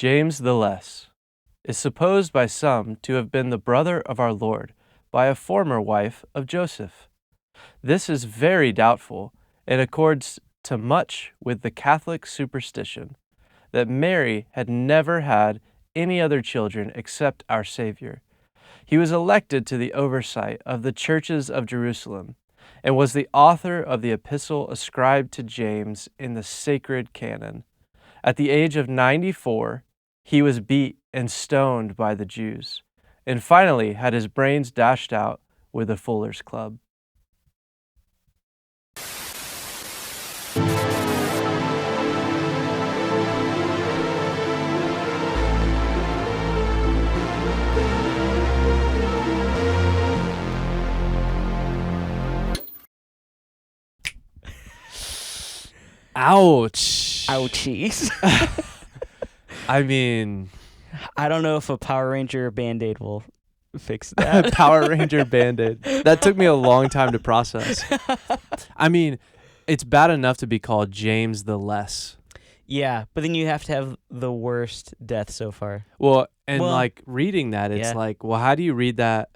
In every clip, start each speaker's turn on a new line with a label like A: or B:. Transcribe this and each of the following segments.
A: James the Less is supposed by some to have been the brother of our Lord by a former wife of Joseph. This is very doubtful and accords to much with the Catholic superstition that Mary had never had any other children except our Savior. He was elected to the oversight of the churches of Jerusalem and was the author of the epistle ascribed to James in the sacred canon. At the age of 94, he was beat and stoned by the Jews, and finally had his brains dashed out with a fuller's club. Ouch.
B: Ouchies.
A: I mean,
B: I don't know if a Power Ranger Band-Aid will fix that.
A: Power Ranger Band-Aid. That took me a long time to process. I mean, it's bad enough to be called James the Less.
B: Yeah, but then you have to have the worst death so far.
A: Well, like reading that, it's like, well, how do you read that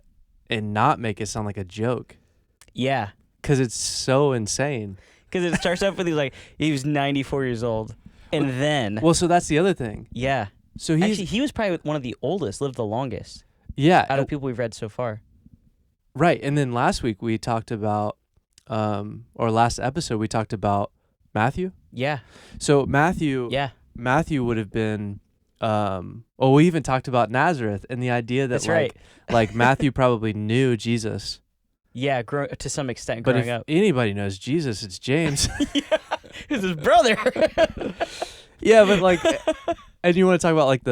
A: and not make it sound like a joke?
B: Yeah.
A: Because it's so insane.
B: Because it starts off with he was 94 years old. And then...
A: Well, so that's the other thing.
B: Yeah.
A: So
B: he was probably one of the oldest, lived the longest.
A: Yeah.
B: Out of the people we've read so far.
A: Right. And then last week we talked about, or last episode we talked about Matthew.
B: Yeah.
A: So Matthew would have been, we even talked about Nazareth and the idea that like Matthew probably knew Jesus.
B: Yeah, to some extent
A: but
B: growing
A: if
B: up.
A: Anybody knows Jesus, it's James.
B: Yeah, it's his brother.
A: Yeah, but like, and you want to talk about like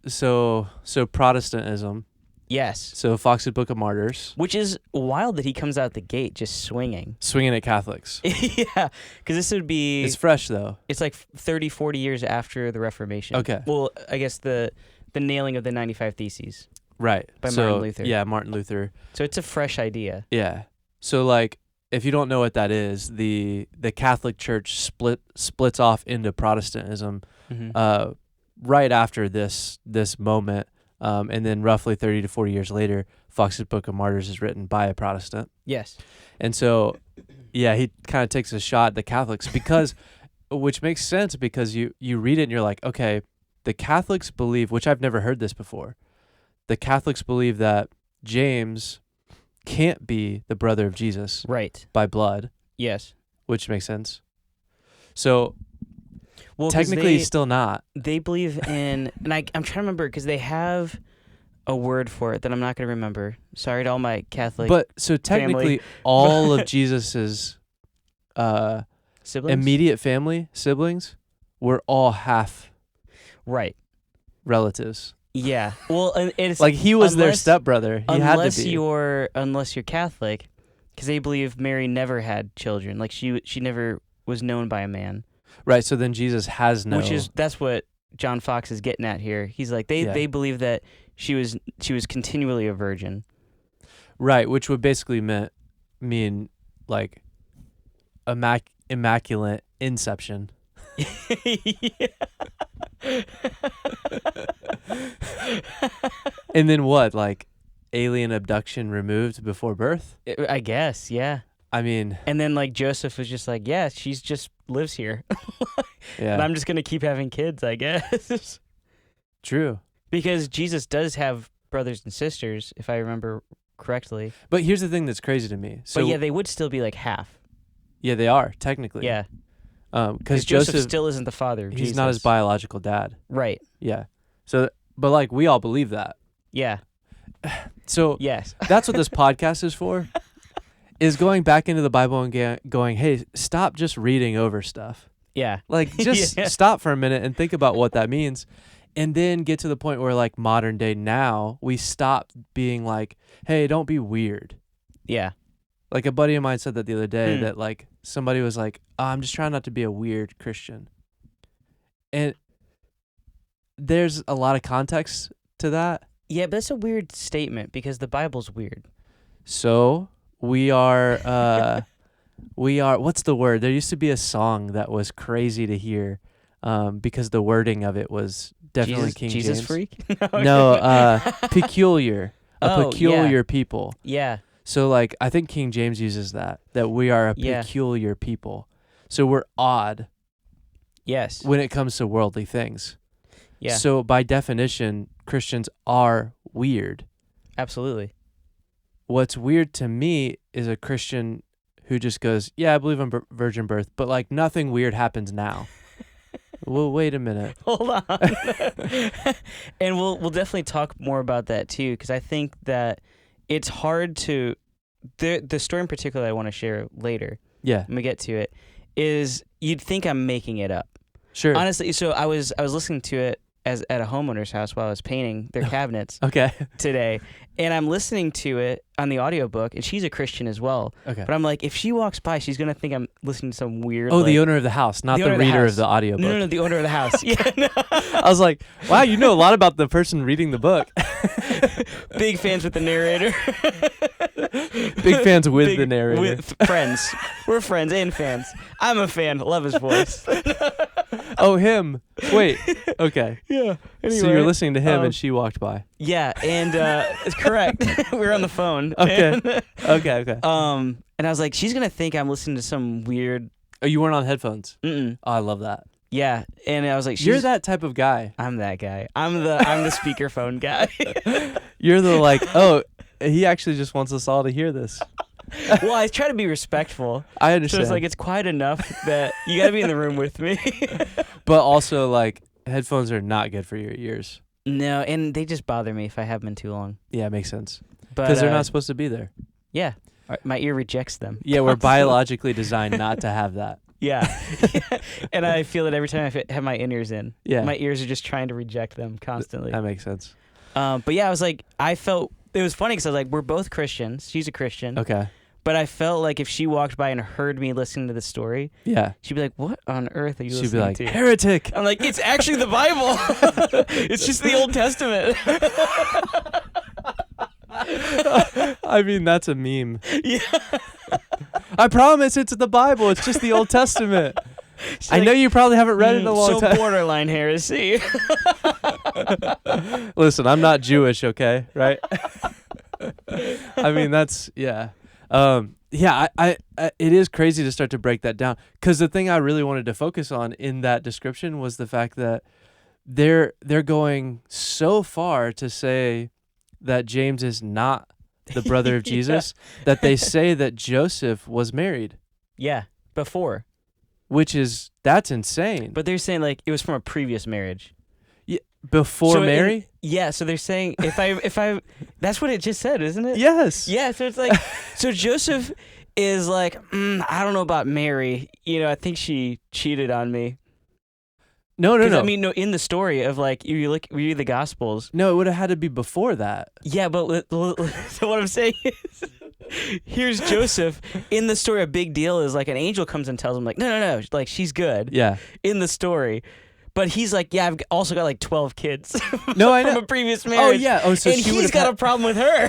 A: so Protestantism.
B: Yes.
A: So Fox's Book of Martyrs.
B: Which is wild that he comes out the gate just swinging.
A: Swinging at Catholics.
B: Yeah, because this would be...
A: It's fresh, though.
B: It's like 30, 40 years after the Reformation.
A: Okay.
B: Well, I guess the nailing of the 95 Theses.
A: Right.
B: By Martin Luther.
A: Yeah, Martin Luther.
B: So it's a fresh idea.
A: Yeah. So like, if you don't know what that is, the Catholic Church splits off into Protestantism right after this moment. And then roughly 30 to 40 years later, Fox's Book of Martyrs is written by a Protestant.
B: Yes.
A: And so, yeah, he kind of takes a shot at the Catholics which makes sense because you read it and you're like, okay, the Catholics believe, which I've never heard this before, the Catholics believe that James can't be the brother of Jesus.
B: Right.
A: By blood.
B: Yes.
A: Which makes sense. So... Well, technically, he's still not.
B: They believe in, and I'm trying to remember because they have a word for it that I'm not going to remember. Sorry to all my Catholic.
A: But so technically,
B: family.
A: all of Jesus's
B: siblings?
A: Immediate family siblings were all half
B: right
A: relatives.
B: Yeah. Well, it's
A: like he was their stepbrother. He had to be.
B: Unless you're Catholic, because they believe Mary never had children. Like she never was known by a man.
A: Right, so then Jesus has no...
B: That's what John Fox is getting at here. He's like, they believe that she was continually a virgin.
A: Right, which would basically mean like immaculate inception. And then what, like alien abduction removed before birth?
B: I guess, yeah.
A: I mean...
B: And then, like, Joseph was just like, yeah, she's just lives here.
A: Yeah.
B: And I'm just going to keep having kids, I guess.
A: True.
B: Because Jesus does have brothers and sisters, if I remember correctly.
A: But here's the thing that's crazy to me.
B: But yeah, they would still be, like, half.
A: Yeah, they are, technically.
B: Yeah.
A: Because
B: Joseph still isn't the father of Jesus.
A: He's not his biological dad.
B: Right.
A: Yeah. So, but, like, we all believe that.
B: Yeah.
A: So,
B: yes.
A: That's what this podcast is for. Is going back into the Bible and going, hey, stop just reading over stuff.
B: Yeah.
A: Like, just stop for a minute and think about what that means. And then get to the point where, like, modern day now, we stop being like, hey, don't be weird.
B: Yeah.
A: Like, a buddy of mine said that the other day that, like, somebody was like, oh, I'm just trying not to be a weird Christian. And there's a lot of context to that.
B: Yeah, but that's a weird statement because the Bible's weird.
A: So... We are, what's the word? There used to be a song that was crazy to hear because the wording of it was Definitely King
B: Jesus
A: James.
B: freak?
A: No, peculiar. A
B: Oh,
A: peculiar people.
B: Yeah.
A: So, like, I think King James uses that we are a
B: Yeah.
A: peculiar people. So we're odd
B: Yes.
A: when it comes to worldly things.
B: Yeah.
A: So by definition, Christians are weird.
B: Absolutely.
A: What's weird to me is a Christian who just goes, yeah, I believe in virgin birth, but like nothing weird happens now. Well, wait a minute.
B: Hold on. And we'll definitely talk more about that too, because I think that it's hard to the story in particular I want to share later.
A: Yeah.
B: When we get to it, is you'd think I'm making it up.
A: Sure.
B: Honestly, so I was listening to it as at a homeowner's house while I was painting their cabinets
A: Okay.
B: today, and I'm listening to it on the audiobook, and she's a Christian as well.
A: Okay.
B: But I'm like, if she walks by, she's gonna think I'm listening to some weird.
A: Oh, the owner of the house, not the reader of the audiobook.
B: No, the owner of the house. Yeah. No.
A: I was like, wow, you know a lot about the person reading the book.
B: Big fans with the narrator.
A: Big fans with the narrator.
B: With friends. We're friends and fans. I'm a fan. Love his voice.
A: Oh, him. Wait. Okay.
B: Yeah. Anyway,
A: So you're listening to him and she walked by.
B: Yeah, and it's correct. We were on the phone.
A: Okay.
B: And,
A: Okay.
B: and I was like, she's gonna think I'm listening to some weird.
A: Oh, you weren't on headphones?
B: Mm-mm.
A: Oh, I love that.
B: Yeah, and I was like,
A: You're that type of guy.
B: I'm that guy. I'm the speakerphone guy.
A: You're the like, oh, he actually just wants us all to hear this.
B: Well, I try to be respectful.
A: I
B: So
A: understand.
B: it's like it's quiet enough that you got to be in the room with me.
A: But also, like, headphones are not good for your ears.
B: No, and they just bother me if I have them in too long.
A: Yeah, it makes sense.
B: But
A: Because they're not supposed to be there.
B: Yeah, my ear rejects them.
A: Yeah, we're biologically designed not to have that.
B: Yeah. And I feel it every time I have my in-ears in.
A: Yeah.
B: My ears are just trying to reject them constantly.
A: That makes sense.
B: But yeah, I was like, I felt, it was funny because I was like, we're both Christians. She's a Christian.
A: Okay.
B: But I felt like if she walked by and heard me listening to the story,
A: Yeah.
B: she'd be like, what on earth are you
A: She'd be
B: listening
A: like,
B: to?
A: heretic.
B: I'm like, it's actually the Bible. It's just the Old Testament.
A: I mean, that's a meme.
B: Yeah.
A: I promise it's the Bible. It's just the Old Testament.
B: She's
A: I
B: like,
A: know you probably haven't read it in a long
B: so
A: time.
B: borderline heresy.
A: Listen, I'm not Jewish, okay? Right? I mean, that's, yeah. Yeah, I it is crazy to start to break that down. Because the thing I really wanted to focus on in that description was the fact that they're going so far to say that James is not the brother of Jesus, that they say that Joseph was married.
B: Yeah, before.
A: That's insane.
B: But they're saying like it was from a previous marriage.
A: Before
B: So
A: Mary?
B: Yeah, so they're saying if I that's what it just said, isn't it?
A: Yes.
B: Yeah, so it's like so Joseph is like, I don't know about Mary. You know, I think she cheated on me.
A: No.
B: I mean, no, in the story of like you read the Gospels.
A: No, it would have had to be before that.
B: Yeah, but so what I'm saying is, here's Joseph in the story. A big deal is like an angel comes and tells him like, no, like she's good.
A: Yeah.
B: In the story. But he's like, yeah, I've also got like 12 kids.
A: No, I know.
B: From a previous marriage.
A: Oh yeah. Oh, so
B: and
A: she
B: he's got a problem with her.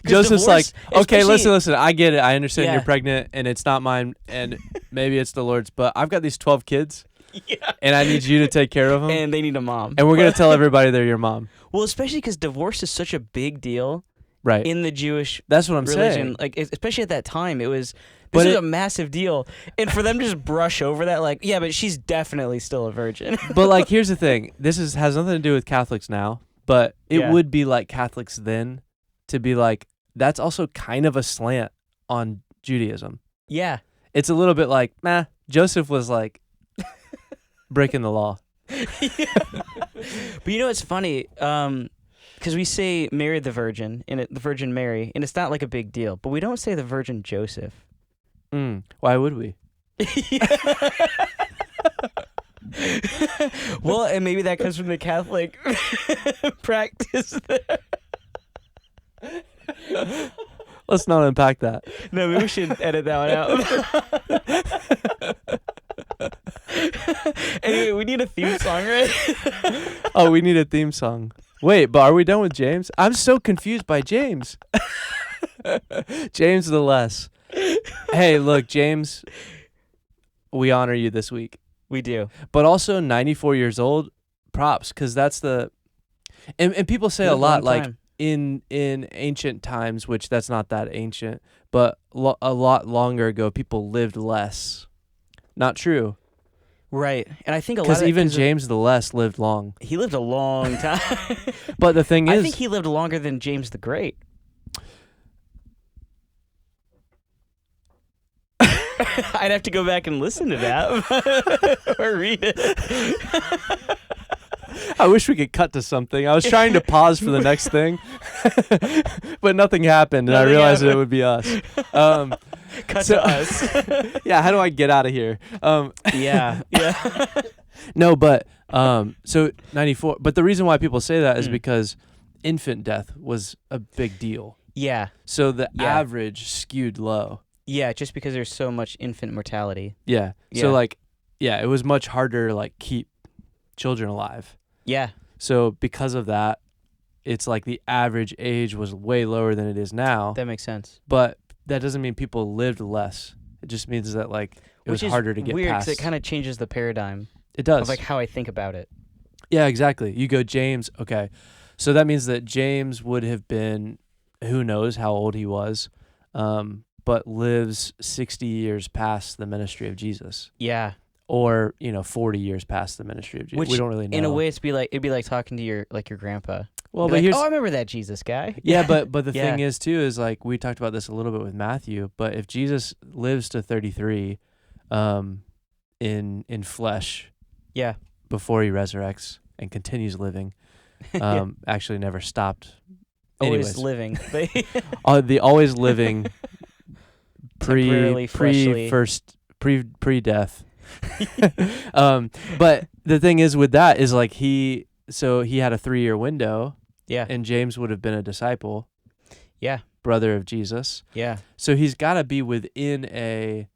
A: Joseph's like, okay,
B: especially-
A: listen. I get it. I understand
B: Yeah.
A: you're pregnant, and it's not mine, and maybe it's the Lord's. But I've got these 12 kids,
B: Yeah.
A: and I need you to take care of them.
B: And they need a mom.
A: And we're gonna tell everybody they're your mom.
B: Well, especially because divorce is such a big deal
A: Right.
B: in the Jewish
A: That's what I'm
B: religion.
A: saying.
B: Like, especially at that time, it was.
A: But
B: This is a massive deal, and for them to just brush over that, like, yeah, but she's definitely still a virgin.
A: But like, here's the thing. This has nothing to do with Catholics now, but it
B: Yeah.
A: would be like Catholics then to be like, that's also kind of a slant on Judaism.
B: Yeah.
A: It's a little bit like, Joseph was like breaking the law.
B: Yeah. But you know what's funny? Because we say Mary the Virgin, the Virgin Mary, and it's not like a big deal, but we don't say the Virgin Joseph.
A: Why would we?
B: Well, and maybe that comes from the Catholic practice there.
A: Let's not unpack that.
B: No, maybe we should edit that one out. Anyway, we need a theme song, right?
A: Oh, we need a theme song. Wait, but are we done with James? I'm so confused by James. James the Less. Hey, look, James, we honor you this week.
B: We do.
A: But also 94 years old, props, because that's the... And people say a lot, like, in ancient times, which that's not that ancient, but a lot longer ago, people lived less. Not true.
B: Right. And I think a lot
A: Because
B: of
A: even James the Less lived long.
B: he lived a long time.
A: But the thing is...
B: I think he lived longer than James the Great. I'd have to go back and listen to that or read it.
A: I wish we could cut to something. I was trying to pause for the next thing, but nothing happened, and I realized it would be us.
B: Cut to us.
A: Yeah, how do I get out of here?
B: Yeah.
A: No, but so 94. But the reason why people say that is because infant death was a big deal.
B: Yeah.
A: So the average skewed low.
B: Yeah, just because there's so much infant mortality.
A: Yeah. So it was much harder to like keep children alive.
B: Yeah.
A: So because of that, it's like the average age was way lower than it is now.
B: That makes sense.
A: But that doesn't mean people lived less. It just means that like it was harder to get
B: weird
A: past.
B: Because it kind of changes the paradigm.
A: It does.
B: Of like how I think about it.
A: Yeah, exactly. You go James. Okay, so that means that James would have been, who knows how old he was, but lives 60 years past the ministry of Jesus.
B: Yeah.
A: Or 40 years past the ministry of Jesus.
B: Which,
A: we don't really know.
B: In a way, it'd be like talking to your grandpa.
A: Well, but
B: like,
A: here's...
B: I remember that Jesus guy.
A: Yeah, but the thing is too is like we talked about this a little bit with Matthew. But if Jesus lives to 33, in flesh, before he resurrects and continues living, actually never stopped.
B: Always living.
A: The always living pre-death. But the thing is with that is like he had a 3-year window.
B: Yeah.
A: And James would have been a disciple.
B: Yeah.
A: Brother of Jesus.
B: Yeah.
A: So he's got to be within a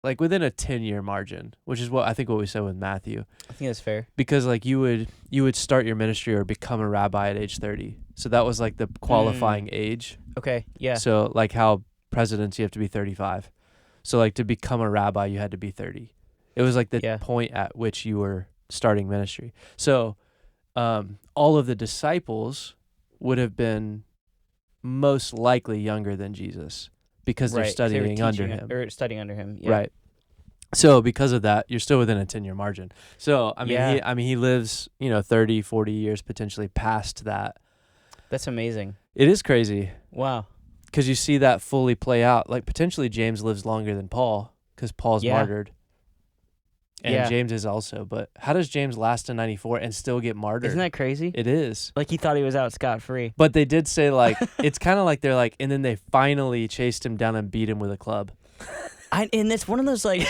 A: 10-year margin, which is what we said with Matthew.
B: I think that's fair.
A: Because like you would start your ministry or become a rabbi at age 30. So that was like the qualifying age.
B: Okay. Yeah.
A: So like how presidents, you have to be 35. So like to become a rabbi, you had to be 30. It was like the point at which you were starting ministry. So all of the disciples would have been most likely younger than Jesus because they're studying under him.
B: Or studying under him. Yeah.
A: Right. So because of that, you're still within a 10-year margin. So he lives, 30, 40 years potentially past that.
B: That's amazing.
A: It is crazy.
B: Wow.
A: Because you see that fully play out. Like potentially James lives longer than Paul because Paul's martyred. And James is also. But how does James last to 94 and still get martyred?
B: Isn't that crazy?
A: It is.
B: Like he thought he was out scot-free.
A: But they did say like, it's kind of like they're like, and then they finally chased him down and beat him with a club.
B: And it's one of those like...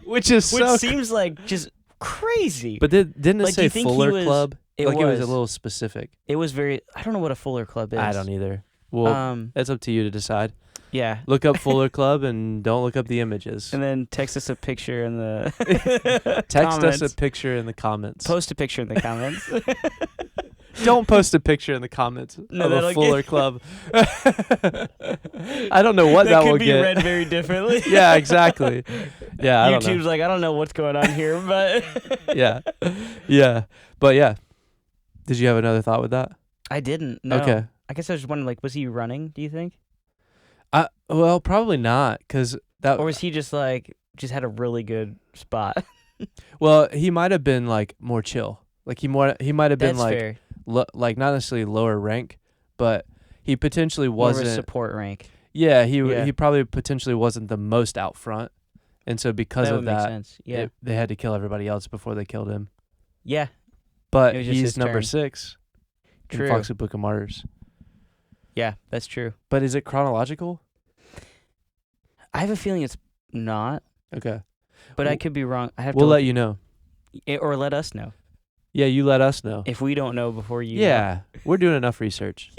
A: which
B: seems like just crazy.
A: But didn't it
B: like,
A: say Fuller Club?
B: It
A: was a little specific.
B: It was very... I don't know what a Fuller Club is.
A: I don't either. Well, that's up to you to decide.
B: Yeah.
A: Look up Fuller Club and don't look up the images.
B: And then text us a picture in the
A: Text us a picture in the comments.
B: Post a picture in the comments.
A: Don't post a picture in the comments of a Fuller Club. I don't know what that will get.
B: That could be read very differently.
A: Yeah, exactly. Yeah, I don't know.
B: YouTube's like, I don't know what's going on here, but...
A: Yeah. But yeah. Did you have another thought with that?
B: I didn't, no.
A: Okay.
B: I guess I was just wondering, like, was he running, do you think?
A: Well, probably not, because that...
B: Or was he just had a really good spot?
A: Well, he might have been, like, more chill. Like, he might have been,
B: That's fair.
A: Like, not necessarily lower rank, but he potentially wasn't...
B: More of a support rank.
A: Yeah, he probably potentially wasn't the most out front. And so because of that,
B: make sense. Yeah.
A: they had to kill everybody else before they killed him.
B: Yeah.
A: But he's number 6
B: True.
A: in Fox's Book of Martyrs.
B: Yeah, that's true.
A: But is it chronological?
B: I have a feeling it's not.
A: Okay.
B: But I could be wrong.
A: We'll let you know.
B: Or let us know.
A: Yeah, you let us know.
B: If we don't know before you
A: know. We're doing enough research.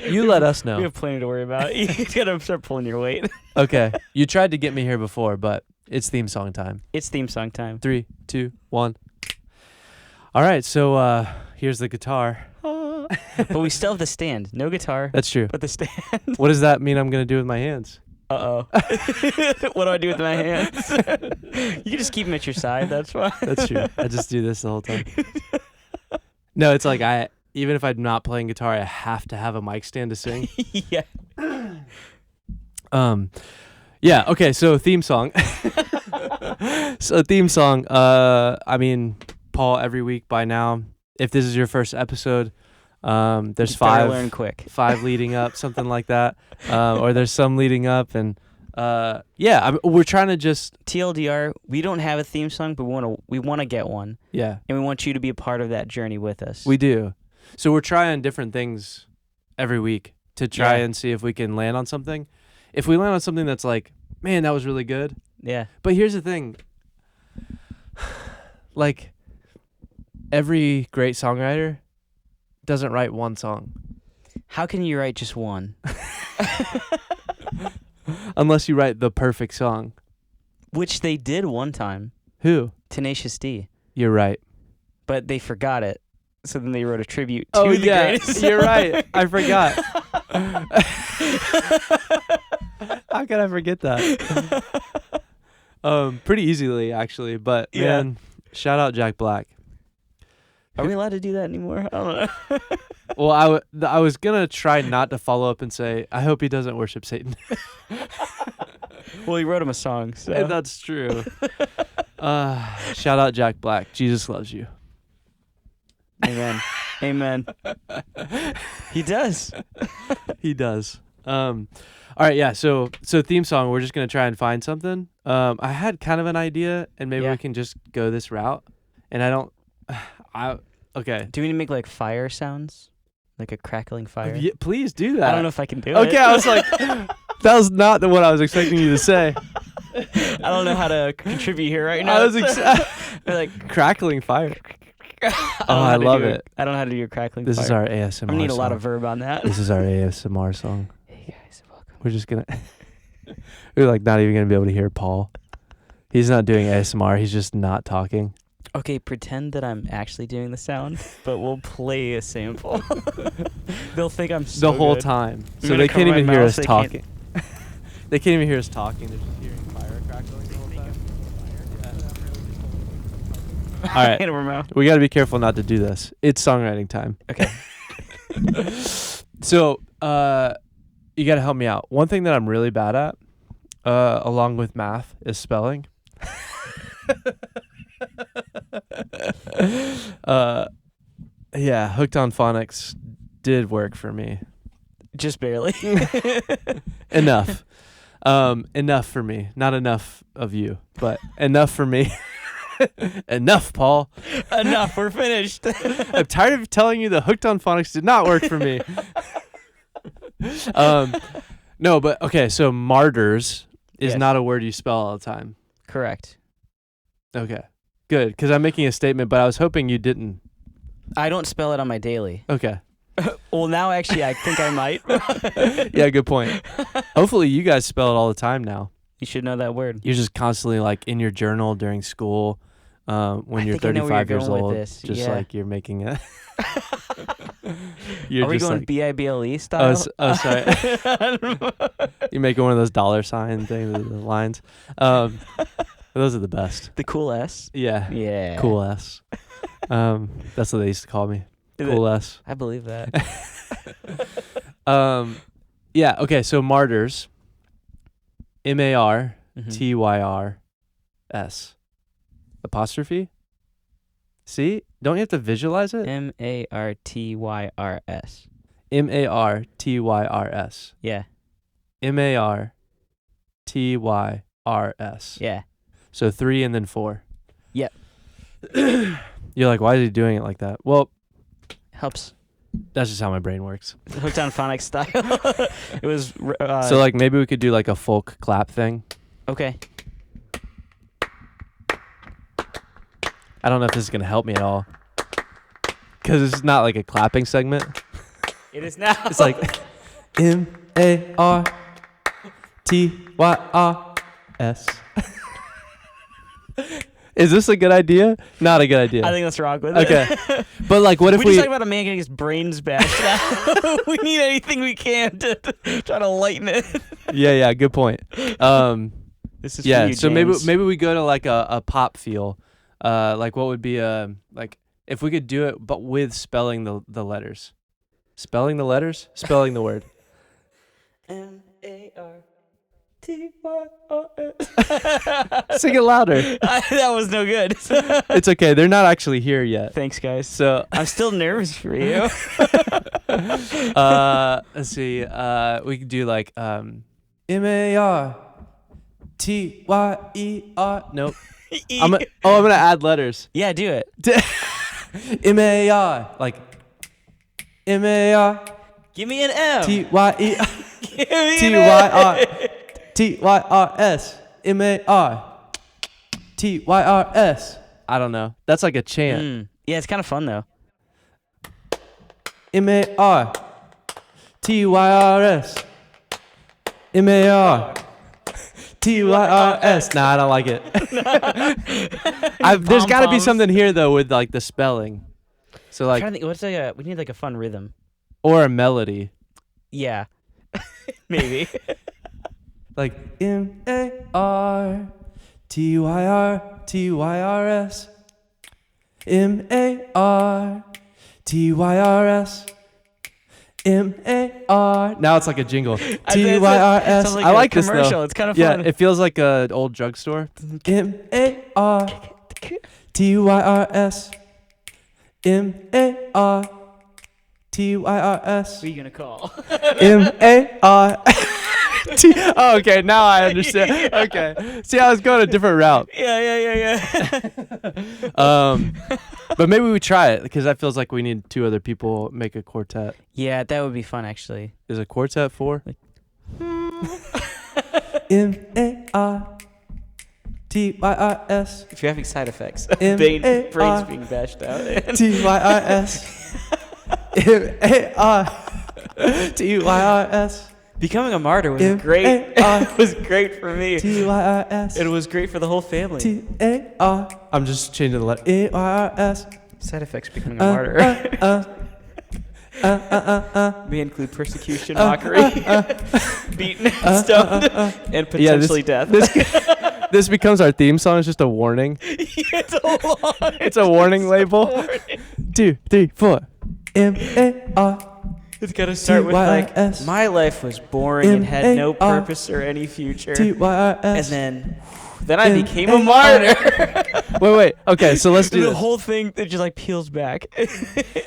A: You let us know.
B: We have plenty to worry about. You gotta start pulling your weight.
A: Okay. You tried to get me here before, but it's theme song time.
B: It's theme song time.
A: 3, 2, 1. All right, so here's the guitar.
B: But we still have the stand. No guitar.
A: That's true.
B: But the stand.
A: What does that mean I'm going to do with my hands?
B: Uh-oh. What do I do with my hands? You can just keep them at your side. That's fine.
A: That's true. I just do this the whole time. No, it's like even if I'm not playing guitar, I have to have a mic stand to sing.
B: Yeah.
A: Yeah. Okay. So theme song. I mean, Paul, every week by now, if this is your first episode, there's
B: learn quick.
A: 5 leading up, something like that, or there's some leading up, and we're trying to just
B: TLDR. We don't have a theme song, but we want to get one.
A: Yeah.
B: And we want you to be a part of that journey with us.
A: We do. So we're trying different things every week to try and see if we can land on something. If we land on something that's like, man, that was really good.
B: Yeah.
A: But here's the thing. Like, every great songwriter doesn't write one song.
B: How can you write just one?
A: Unless you write the perfect song.
B: Which they did one time.
A: Who?
B: Tenacious D.
A: You're right.
B: But they forgot it. So then they wrote a tribute to the greatest.
A: You're right. I forgot. How can I forget that? Pretty easily, actually. But, man, shout out Jack Black.
B: Are we allowed to do that anymore? I don't know.
A: Well, I was going to try not to follow up and say, I hope he doesn't worship Satan.
B: Well, he wrote him a song. So.
A: And that's true. Shout out Jack Black. Jesus loves you.
B: Amen. Amen. He does.
A: He does. All right, yeah. So theme song. We're just gonna try and find something. I had kind of an idea, and maybe we can just go this route. And okay.
B: Do we need to make like fire sounds, like a crackling fire?
A: Yeah, please do that.
B: I don't know if I can do it.
A: Okay, I was like, that was not what I was expecting you to say.
B: I don't know how to contribute here right now.
A: I was like crackling fire. I love it.
B: I don't know how to do your crackling
A: This
B: fire.
A: is our ASMR
B: I need a
A: song.
B: lot of verb on that.
A: This is our ASMR song.
B: Hey guys, welcome.
A: We're just gonna we're like not even gonna be able to hear Paul. He's not doing ASMR, he's just not talking.
B: Okay, pretend that I'm actually doing the sound, but we'll play a sample. They'll think I'm so
A: the whole
B: good.
A: time.
B: I'm
A: So they
B: gonna
A: can't
B: cover
A: even
B: my
A: hear
B: mouth
A: us
B: so they
A: talking. They can't even hear us talking, they're just hearing fire crackling the whole time. All right.
B: Hand over mouth.
A: We got to be careful not to do this. It's songwriting time.
B: Okay.
A: So, you got to help me out. One thing that I'm really bad at, along with math, is spelling. Yeah, Hooked on Phonics did work for me.
B: Just barely.
A: Enough. Enough for me. Not enough of you, but enough for me. Enough, Paul.
B: Enough. We're finished.
A: I'm tired of telling you the Hooked on Phonics did not work for me. No, but okay. So martyrs is not a word you spell all the time.
B: Correct.
A: Okay, good. Because I'm making a statement, but I was hoping you didn't.
B: I don't spell it on my daily.
A: Okay.
B: Well, now actually, I think I might.
A: Yeah, good point. Hopefully, you guys spell it all the time now.
B: You should know that word.
A: You're just constantly like in your journal during school. When you're 35 years old, just like you're making it.
B: Are we going like, BIBLE style?
A: Oh, sorry. You're making one of those dollar sign things, the lines. Those are the best.
B: The cool S?
A: Yeah.
B: Yeah.
A: Cool S. That's what they used to call me. Cool S.
B: I believe that.
A: Yeah, okay, so martyrs. MARTYRS. Apostrophe? See? Don't you have to visualize it?
B: MARTYRS.
A: MARTYRS.
B: Yeah.
A: MARTYRS.
B: Yeah.
A: So 3 and then 4.
B: Yep.
A: You're like, why is he doing it like that? Well,
B: helps.
A: That's just how my brain works.
B: Hooked on Phonics style. It was.
A: So like maybe we could do like a folk clap thing.
B: Okay.
A: I don't know if this is gonna help me at all, because it's not like a clapping segment.
B: It is now.
A: It's like MARTYRS. Is this a good idea? Not a good idea.
B: I think let's rock with
A: Okay.
B: it.
A: But like, what if
B: we just talk about a man getting his brains bashed out. We need anything we can to try to lighten it.
A: Yeah. Good point.
B: This is
A: Yeah.
B: for you,
A: So
B: James.
A: maybe we go to like a pop feel. Like what would be like if we could do it, but with spelling the letters. Spelling the letters. Spelling the word.
B: Martyrs.
A: Sing it louder.
B: That was no good.
A: It's okay. They're not actually here yet.
B: Thanks, guys.
A: So
B: I'm still nervous for you.
A: let's see. We could do like MARTYER. Nope. I'm gonna add letters.
B: Yeah, do it.
A: MAR like MAR
B: Give me an M.
A: TYE
B: Give me an M.
A: TYRS MAR TYRS. I don't know. That's like a chant.
B: Yeah, it's kind of fun though.
A: MAR TYRS MAR TYRS. Nah, I don't like it. There's got to be something here though with like the spelling. So
B: I'm
A: like,
B: trying to think, what's like we need like a fun rhythm.
A: or a melody.
B: Yeah, maybe.
A: Like MARTYR TYRS MARTYRS MAR. Now it's like a jingle. TYRS.
B: Sounds like
A: I
B: a
A: like this though.
B: commercial. It's kind of
A: Yeah,
B: fun.
A: it feels like an old drugstore. MAR TYRS MAR TYRS
B: Who are you gonna call?
A: MAR. Oh, okay. Now I understand. Okay. See, I was going a different route.
B: Yeah.
A: But maybe we try it because that feels like we need two other people make a quartet.
B: Yeah, that would be fun actually.
A: Is a quartet four? MARTYRS
B: If you're having side effects,
A: M-A-R-
B: brains being bashed out.
A: TYRS MARTYRS
B: Becoming a martyr was great. It was great for me.
A: TYRS
B: It was great for the whole family.
A: TAR. I'm just changing the letter. ARS.
B: Side effects becoming a martyr may include persecution, mockery, beaten and stoned, and potentially death.
A: This becomes our theme song. It's just a warning. It's a warning label. 2, 3, 4. MAR.
B: It's gotta start with like,
A: TYRS.
B: my life was boring and had no purpose or any future.
A: TYRS.
B: And then I became a martyr.
A: Wait. Okay, so let's do
B: The
A: this.
B: whole thing that just like peels back.
A: All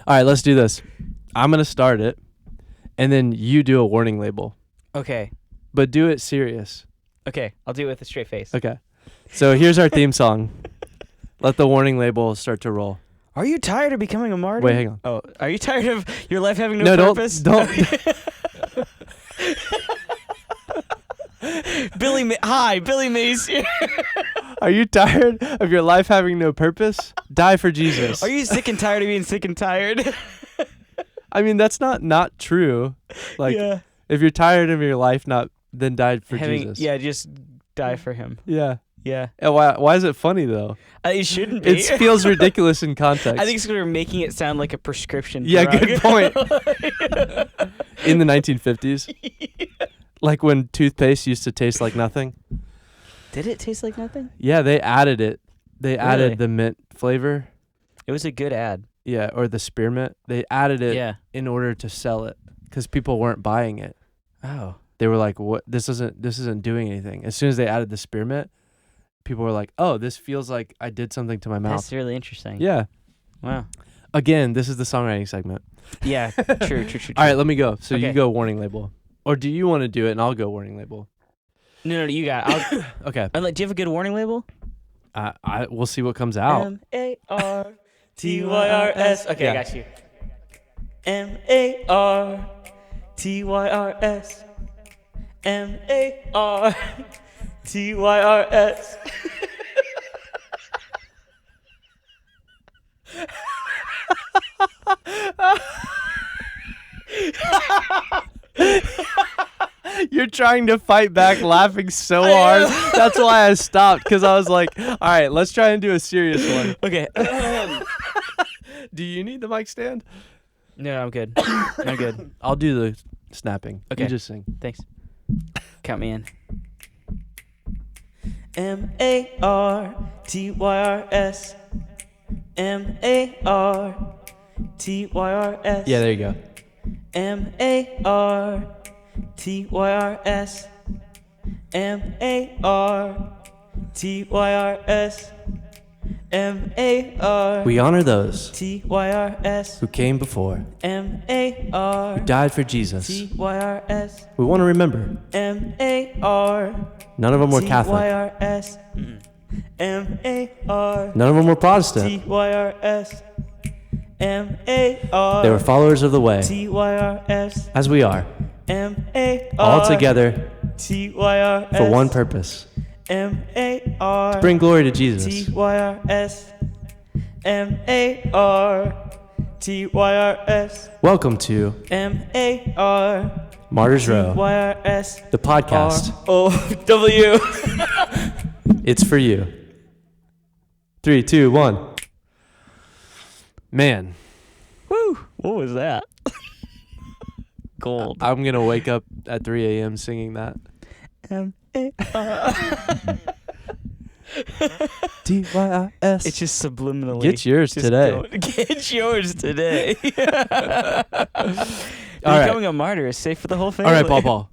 A: right, let's do this. I'm gonna start it, and then you do a warning label,
B: Okay,
A: but do it serious.
B: I'll do it with a straight face.
A: Okay. So here's our theme song. Let the warning label start to roll.
B: Are you tired of becoming a martyr?
A: Wait, hang on.
B: Oh, are you tired of your life having no
A: No,
B: purpose?
A: don't.
B: Billy Mays here.
A: Are you tired of your life having no purpose? Die for Jesus.
B: Are you sick and tired of being sick and tired?
A: I mean, that's not true. Like,
B: yeah.
A: if you're tired of your life, then die for Jesus.
B: Yeah, just die for him.
A: Yeah.
B: Yeah.
A: And why is it funny though?
B: It shouldn't be.
A: It feels ridiculous in context.
B: I think it's because we're making it sound like a prescription
A: Yeah,
B: drug.
A: good point. In the 1950s, like when toothpaste used to taste like nothing.
B: Did it taste like nothing?
A: Yeah, they added it. They
B: Really?
A: added the mint flavor.
B: It was a good ad.
A: Yeah, or the spearmint. They added it
B: Yeah.
A: in order to sell it because people weren't buying it.
B: Oh.
A: They were like, "What? This isn't doing anything." As soon as they added the spearmint, people were like, "Oh, this feels like I did something to my mouth."
B: That's really interesting.
A: Yeah.
B: Wow.
A: Again, this is the songwriting segment.
B: Yeah. True.
A: All right, let me go. So you
B: Okay.
A: go warning label, or do you want to do it and I'll go warning label?
B: No, you got it.
A: Okay.
B: Do you have a good warning label?
A: We'll see what comes out.
B: MARTYRS. Okay,
A: Yeah.
B: I got you. MARTYRS. MARTYRS.
A: You're trying to fight back, laughing so hard. That's why I stopped, because I was like, all right, let's try and do a serious one.
B: Okay.
A: Do you need the mic stand?
B: No, I'm good. I'm good.
A: I'll do the snapping.
B: Okay.
A: You just sing.
B: Thanks. Count me in. MARTYRS. MARTYRS.
A: Yeah, there you go.
B: MARTYRS. MARTYRS. MARTYRS.
A: We honor those who came before, who
B: MARTYRS.
A: died for Jesus. We want to remember. None of them were Catholic. None of them were Protestant. They were followers of the way, as we are, all together for one purpose: to bring glory to Jesus. Welcome to Martyr's Row, the podcast.
B: W.
A: It's for you. 3, 2, 1. Man,
B: Woo! What was that? Gold.
A: I'm going to wake up at 3 a.m. singing that. TYIS.
B: It's just subliminally.
A: Get yours
B: just
A: today.
B: Get yours today.
A: All right.
B: Becoming a martyr is safe for the whole family.
A: All right, Paul.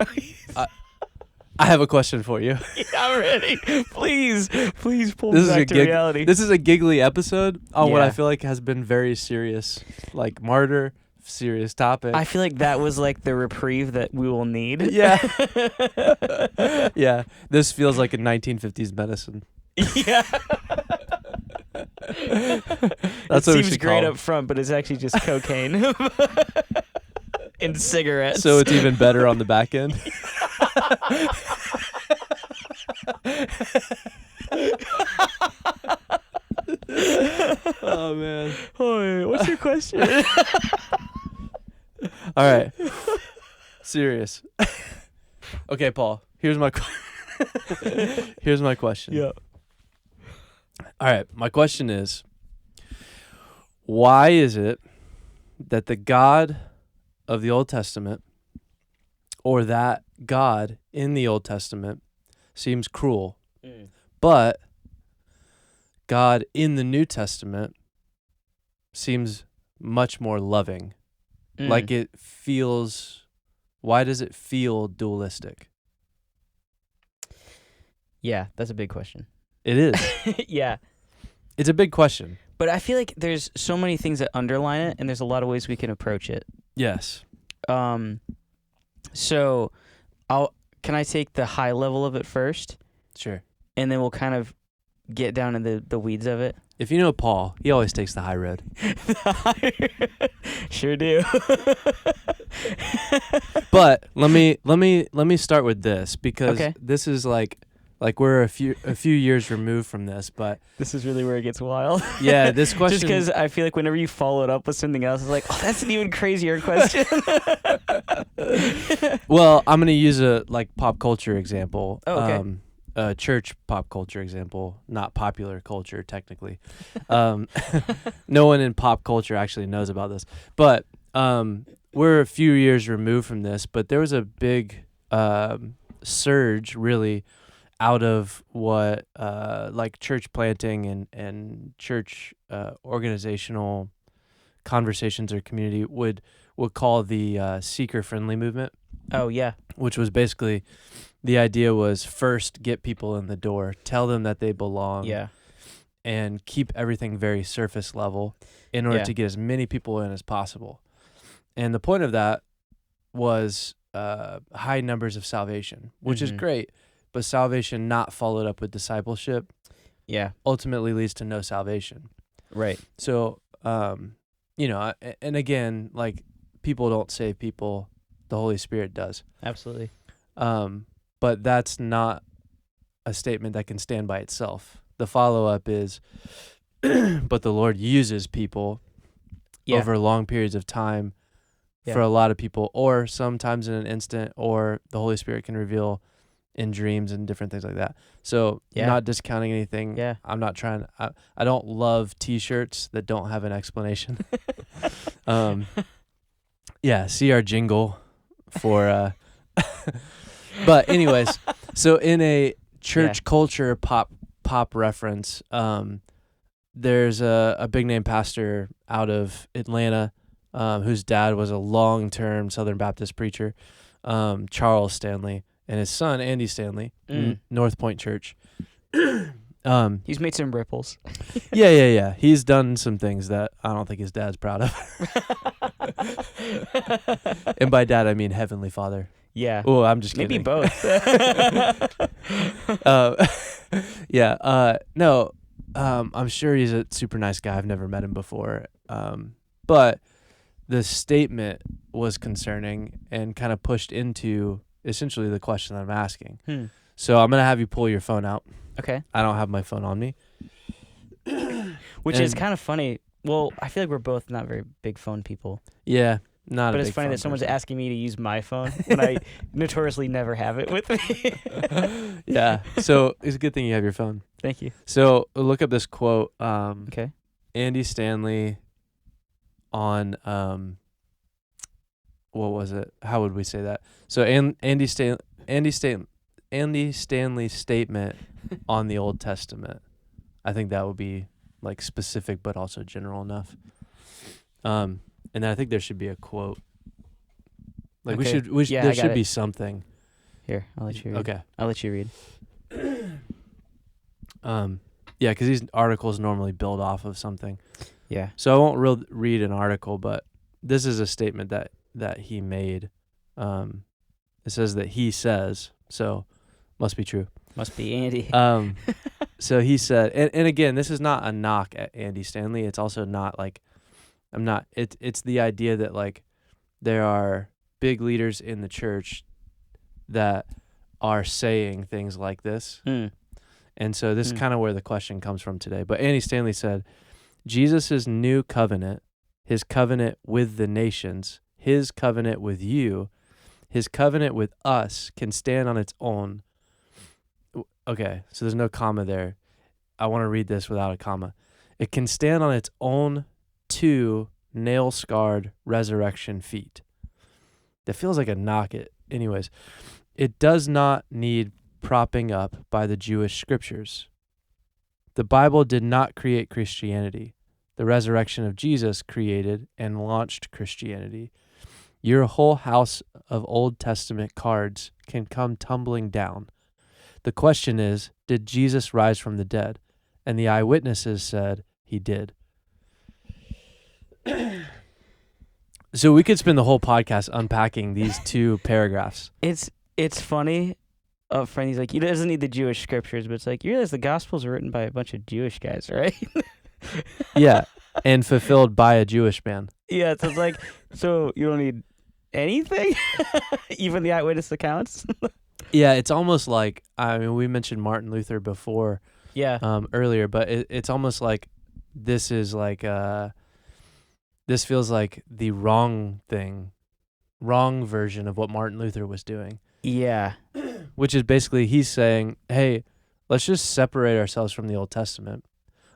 A: I have a question for you.
B: Yeah, I'm ready. Please pull
A: This
B: me
A: is
B: back to reality.
A: This is a giggly episode on what
B: Yeah.
A: I feel like has been very serious, like martyr, serious topic.
B: I feel like that was like the reprieve that we will need.
A: Yeah. Yeah. This feels like a 1950s medicine.
B: Yeah.
A: That's
B: it
A: what we
B: seems
A: should
B: great
A: call
B: up front, but it's actually just cocaine and cigarettes.
A: So it's even better on the back end. Oh man.
B: Hey, what's your question?
A: All right. Serious. Okay, Paul. Here's my question.
B: Yeah.
A: All right. My question is, why is it that the God of the Old Testament, or that God in the Old Testament, seems cruel, but God in the New Testament seems much more loving? Like it feels, why does it feel dualistic?
B: Yeah, that's a big question.
A: It is.
B: Yeah.
A: It's a big question.
B: But I feel like there's so many things that underline it, and there's a lot of ways we can approach it.
A: Yes.
B: So can I take the high level of it first?
A: Sure.
B: And then we'll kind of get down into the weeds of it.
A: If you know Paul, he always takes the high road.
B: Sure do.
A: But let me start with this, because
B: Okay.
A: this is like we're a few years removed from this, but
B: This is really where it gets wild.
A: yeah, this question.
B: Just because I feel like whenever you follow it up with something else, it's like, oh, that's an even crazier question.
A: Well, I'm gonna use a pop culture example.
B: Oh, okay.
A: A church pop culture example, not popular culture technically. No one in pop culture actually knows about this, but we're a few years removed from this. But there was a big surge, really, out of what church planting and church organizational conversations or community would call the seeker-friendly movement.
B: Oh, yeah.
A: Which was basically, the idea was first get people in the door, tell them that they belong,
B: Yeah.
A: and keep everything very surface level in order
B: Yeah.
A: to get as many people in as possible. And the point of that was high numbers of salvation, which is great, but salvation not followed up with discipleship
B: Yeah.
A: ultimately leads to no salvation.
B: Right.
A: So, and again, people don't save people, the Holy Spirit does.
B: Absolutely.
A: But that's not a statement that can stand by itself. The follow-up is, but the Lord uses people over long periods of time for a lot of people, or sometimes in an instant, or the Holy Spirit can reveal in dreams and different things like that. So not discounting anything.
B: Yeah.
A: I'm not trying. I don't love T-shirts that don't have an explanation. See our jingle for. But anyways, so in a church culture pop reference, there's a big name pastor out of Atlanta, whose dad was a long-term Southern Baptist preacher, Charles Stanley, and his son Andy Stanley, North Point Church.
B: He's made some ripples.
A: Yeah. He's done some things that I don't think his dad's proud of. And by dad, I mean Heavenly Father.
B: Yeah.
A: Oh, I'm just kidding.
B: Maybe both.
A: No. I'm sure he's a super nice guy. I've never met him before. But the statement was concerning and kind of pushed into essentially the question that I'm asking. So I'm going to have you pull your phone out.
B: Okay.
A: I don't have my phone on me.
B: Which is kind of funny. Well, I feel like we're both not very big phone people.
A: Yeah, not.
B: But
A: a
B: it's
A: big
B: funny
A: phone
B: that someone's
A: person.
B: asking me to use my phone when I notoriously never have it with me.
A: Yeah. So it's a good thing you have your phone.
B: Thank you.
A: So look up this quote.
B: Okay.
A: Andy Stanley on what was it? How would we say that? So Andy Stanley's statement on the Old Testament. I think that would be like specific but also general enough. And then I think there should be a quote. Like
B: okay.
A: there should be something.
B: Here, I'll let you read.
A: Okay.
B: I'll let you read.
A: Yeah, because these articles normally build off of something.
B: Yeah.
A: So I won't read an article, but this is a statement that he made. It says that he says, so must be true.
B: Must be Andy.
A: So he said, and again, this is not a knock at Andy Stanley. It's also not like, it's the idea that like there are big leaders in the church that are saying things like this. And so this is kind of where the question comes from today. But Andy Stanley said, Jesus' new covenant, his covenant with the nations, his covenant with you, his covenant with us can stand on its own. Okay, so there's no comma there. I want to read this without a comma. It can stand on its own two nail-scarred resurrection feet. That feels like a knock it. Anyways, it does not need propping up by the Jewish scriptures. The Bible did not create Christianity. The resurrection of Jesus created and launched Christianity. Your whole house of Old Testament cards can come tumbling down. The question is, did Jesus rise from the dead? And the eyewitnesses said he did. So we could spend the whole podcast unpacking these two paragraphs.
B: It's funny. A friend, he's like, he doesn't need the Jewish scriptures, but it's like, you realize the Gospels are written by a bunch of Jewish guys, right?
A: Yeah, and fulfilled by a Jewish man.
B: Yeah, so it's like, so you don't need anything? Even the eyewitness accounts?
A: Yeah, it's almost like, I mean, we mentioned Martin Luther before, earlier, but it's almost like this is like, this feels like the wrong version of what Martin Luther was doing.
B: Yeah.
A: Which is basically he's saying, hey, let's just separate ourselves from the Old Testament.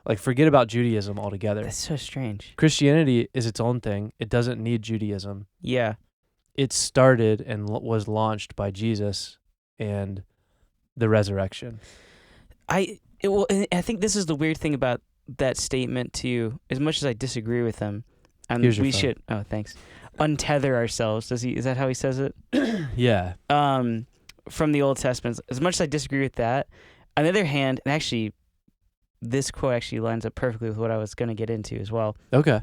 A: Like, forget about Judaism altogether.
B: That's so strange.
A: Christianity is its own thing. It doesn't need Judaism.
B: Yeah.
A: It started and was launched by Jesus and the resurrection.
B: I think this is the weird thing about that statement too. As much as I disagree with him, and
A: Here's your
B: we
A: phone.
B: should. Oh, thanks. Untether ourselves. Is that how he says it?
A: Yeah.
B: From the Old Testament. As much as I disagree with that, on the other hand, and actually, this quote actually lines up perfectly with what I was going to get into as well.
A: Okay.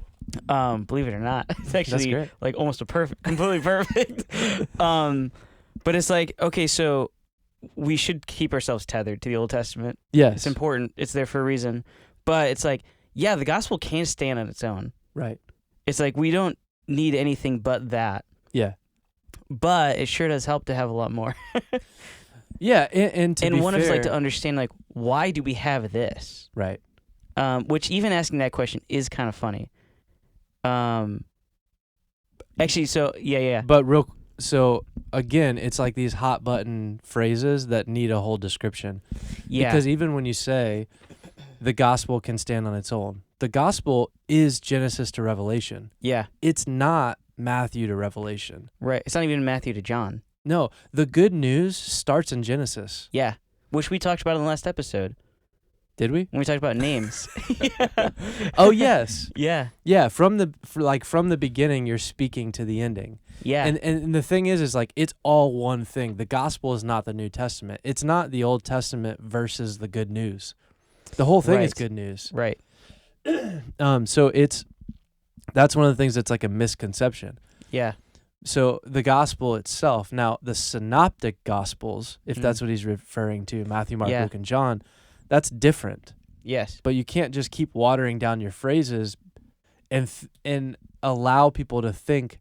B: Believe it or not, it's actually
A: That's great.
B: like almost completely perfect. But it's like, okay, so we should keep ourselves tethered to the Old Testament.
A: Yes.
B: It's important. It's there for a reason. But it's like, yeah, the gospel can stand on its own.
A: Right.
B: It's like we don't need anything but that.
A: Yeah.
B: But it sure does help to have a lot more.
A: Yeah, and to be
B: one
A: fair,
B: is like to understand like why do we have this?
A: right.
B: Which even asking that question is kind of funny. Actually, so yeah.
A: But so again, it's like these hot button phrases that need a whole description.
B: Yeah.
A: Because even when you say the gospel can stand on its own, the gospel is Genesis to Revelation.
B: Yeah.
A: It's not Matthew to Revelation.
B: Right. It's not even Matthew to John.
A: No, the good news starts in Genesis.
B: Yeah. Which we talked about in the last episode.
A: Did we?
B: When we talked about names.
A: Oh, yes.
B: Yeah.
A: Yeah, from the beginning you're speaking to the ending.
B: Yeah.
A: And the thing is like it's all one thing. The gospel is not the New Testament. It's not the Old Testament versus the good news. The whole thing is good news.
B: Right.
A: So that's one of the things that's like a misconception.
B: Yeah.
A: So the gospel itself, now the synoptic gospels, if that's what he's referring to, Matthew, Mark, Luke, and John, that's different.
B: Yes.
A: But you can't just keep watering down your phrases and allow people to think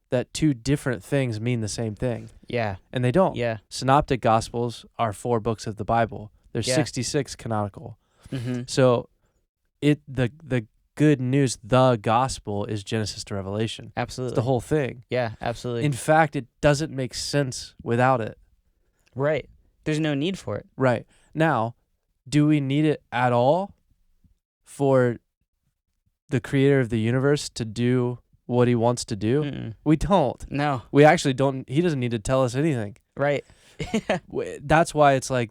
A: that two different things mean the same thing.
B: Yeah.
A: And they don't.
B: Yeah.
A: Synoptic gospels are 4 books of the Bible. There's 66 canonical.
B: Mm-hmm.
A: So the good news, the gospel, is Genesis to Revelation.
B: Absolutely.
A: It's the whole thing.
B: Yeah, absolutely.
A: In fact, it doesn't make sense without it.
B: Right. There's no need for it.
A: Right. Now, do we need it at all for the creator of the universe to do what he wants to do?
B: Mm-mm.
A: We don't.
B: No.
A: We actually don't. He doesn't need to tell us anything.
B: Right.
A: That's why it's like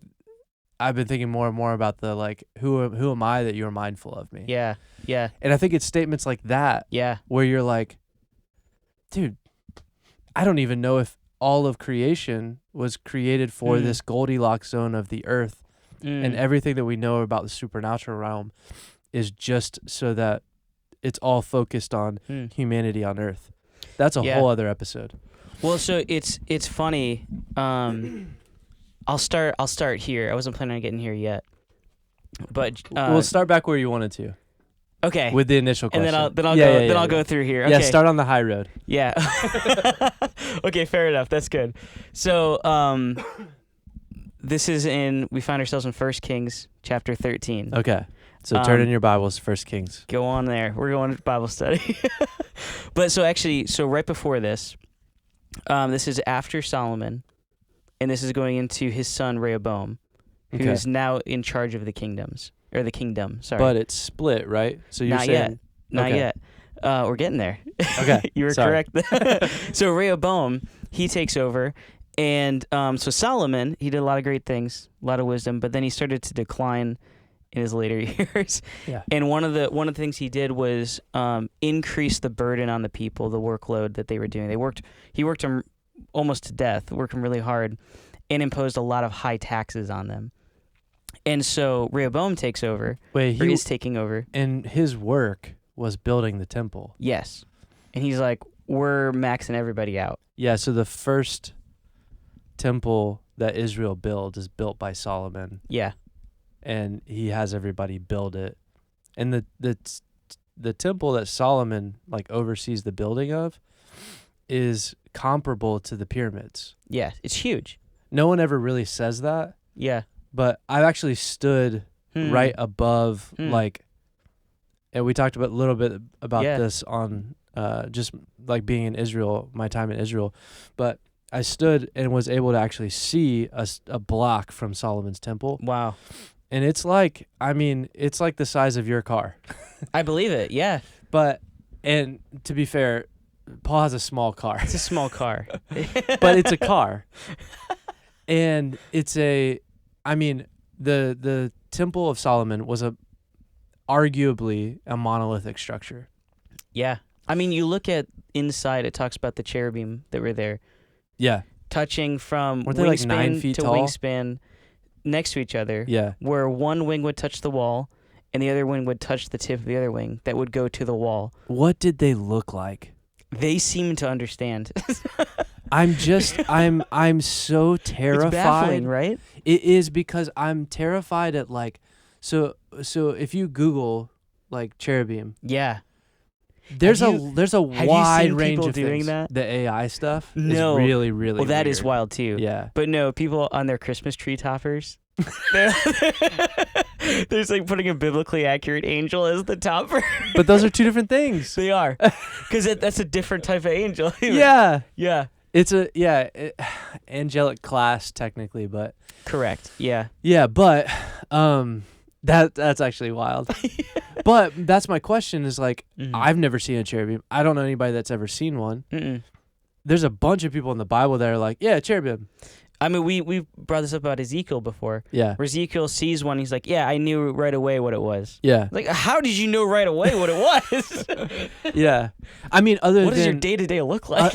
A: I've been thinking more and more about the like who am I that you're mindful of me?
B: Yeah. Yeah.
A: And I think it's statements like that where you're like, dude, I don't even know if all of creation was created for this Goldilocks zone of the earth. And everything that we know about the supernatural realm is just so that it's all focused on humanity on earth. That's a whole other episode.
B: Well, so it's funny. I'll start here. I wasn't planning on getting here yet, but
A: we'll start back where you wanted to.
B: Okay.
A: With the initial question,
B: and then I'll go through here. Okay.
A: Yeah, start on the high road.
B: Yeah. Okay, fair enough. That's good. So, we find ourselves in 1 Kings chapter 13.
A: Okay. So turn in your Bibles, 1 Kings.
B: Go on there. We're going to Bible study. But so right before this, this is after Solomon, and this is going into his son Rehoboam, who is now in charge of the kingdom. Sorry.
A: But it's split, right? So you're saying
B: Not yet. We're getting there.
A: Okay.
B: You were correct. So Rehoboam, he takes over. And so Solomon, he did a lot of great things, a lot of wisdom, but then he started to decline in his later years.
A: Yeah.
B: And one of the things he did was increase the burden on the people, the workload that they were doing. He worked them almost to death, worked them really hard, and imposed a lot of high taxes on them. And so Rehoboam takes over. Is taking over.
A: And his work was building the temple.
B: Yes. And he's like, we're maxing everybody out.
A: Yeah, so the first temple that Israel builds is built by Solomon.
B: Yeah.
A: And he has everybody build it. And the temple that Solomon like oversees the building of is comparable to the pyramids.
B: Yeah, it's huge.
A: No one ever really says that.
B: Yeah.
A: But I've actually stood right above like, and we talked about a little bit about this on just like being in Israel, my time in Israel, but I stood and was able to actually see a block from Solomon's temple.
B: Wow.
A: And it's like, it's like the size of your car.
B: I believe it, yeah.
A: And to be fair, Paul has a small car.
B: It's a small car.
A: But it's a car. And it's the Temple of Solomon was arguably a monolithic structure.
B: Yeah. You look at inside, it talks about the cherubim that were there.
A: Yeah.
B: Touching from
A: Weren't they like 9 feet
B: to
A: tall?
B: Wingspan next to each other.
A: Yeah.
B: Where one wing would touch the wall and the other wing would touch the tip of the other wing that would go to the wall.
A: What did they look like?
B: They seem to understand.
A: I'm so terrified.
B: It's baffling, right?
A: It is, because I'm terrified at like, so if you Google like cherubim.
B: Yeah.
A: There's a wide range of
B: doing
A: things.
B: That?
A: The AI stuff is
B: No.
A: really, really
B: Well, that
A: weird.
B: is wild too.
A: Yeah.
B: But no, people on their Christmas tree toppers, There's like putting a biblically accurate angel as the top.
A: But those are two different things.
B: They are, because that's a different type of angel.
A: Yeah.
B: Yeah.
A: It's angelic class technically, but
B: Correct. Yeah.
A: yeah, but that's actually wild. But that's my question is like, I've never seen a cherubim. I don't know anybody that's ever seen one.
B: Mm-mm.
A: There's a bunch of people in the Bible that are like, yeah, cherubim.
B: I mean, we brought this up about Ezekiel before.
A: Yeah.
B: Where Ezekiel sees one, he's like, yeah, I knew right away what it was.
A: Yeah.
B: Like, how did you know right away what it was?
A: Yeah. I mean,
B: what does your day-to-day look like?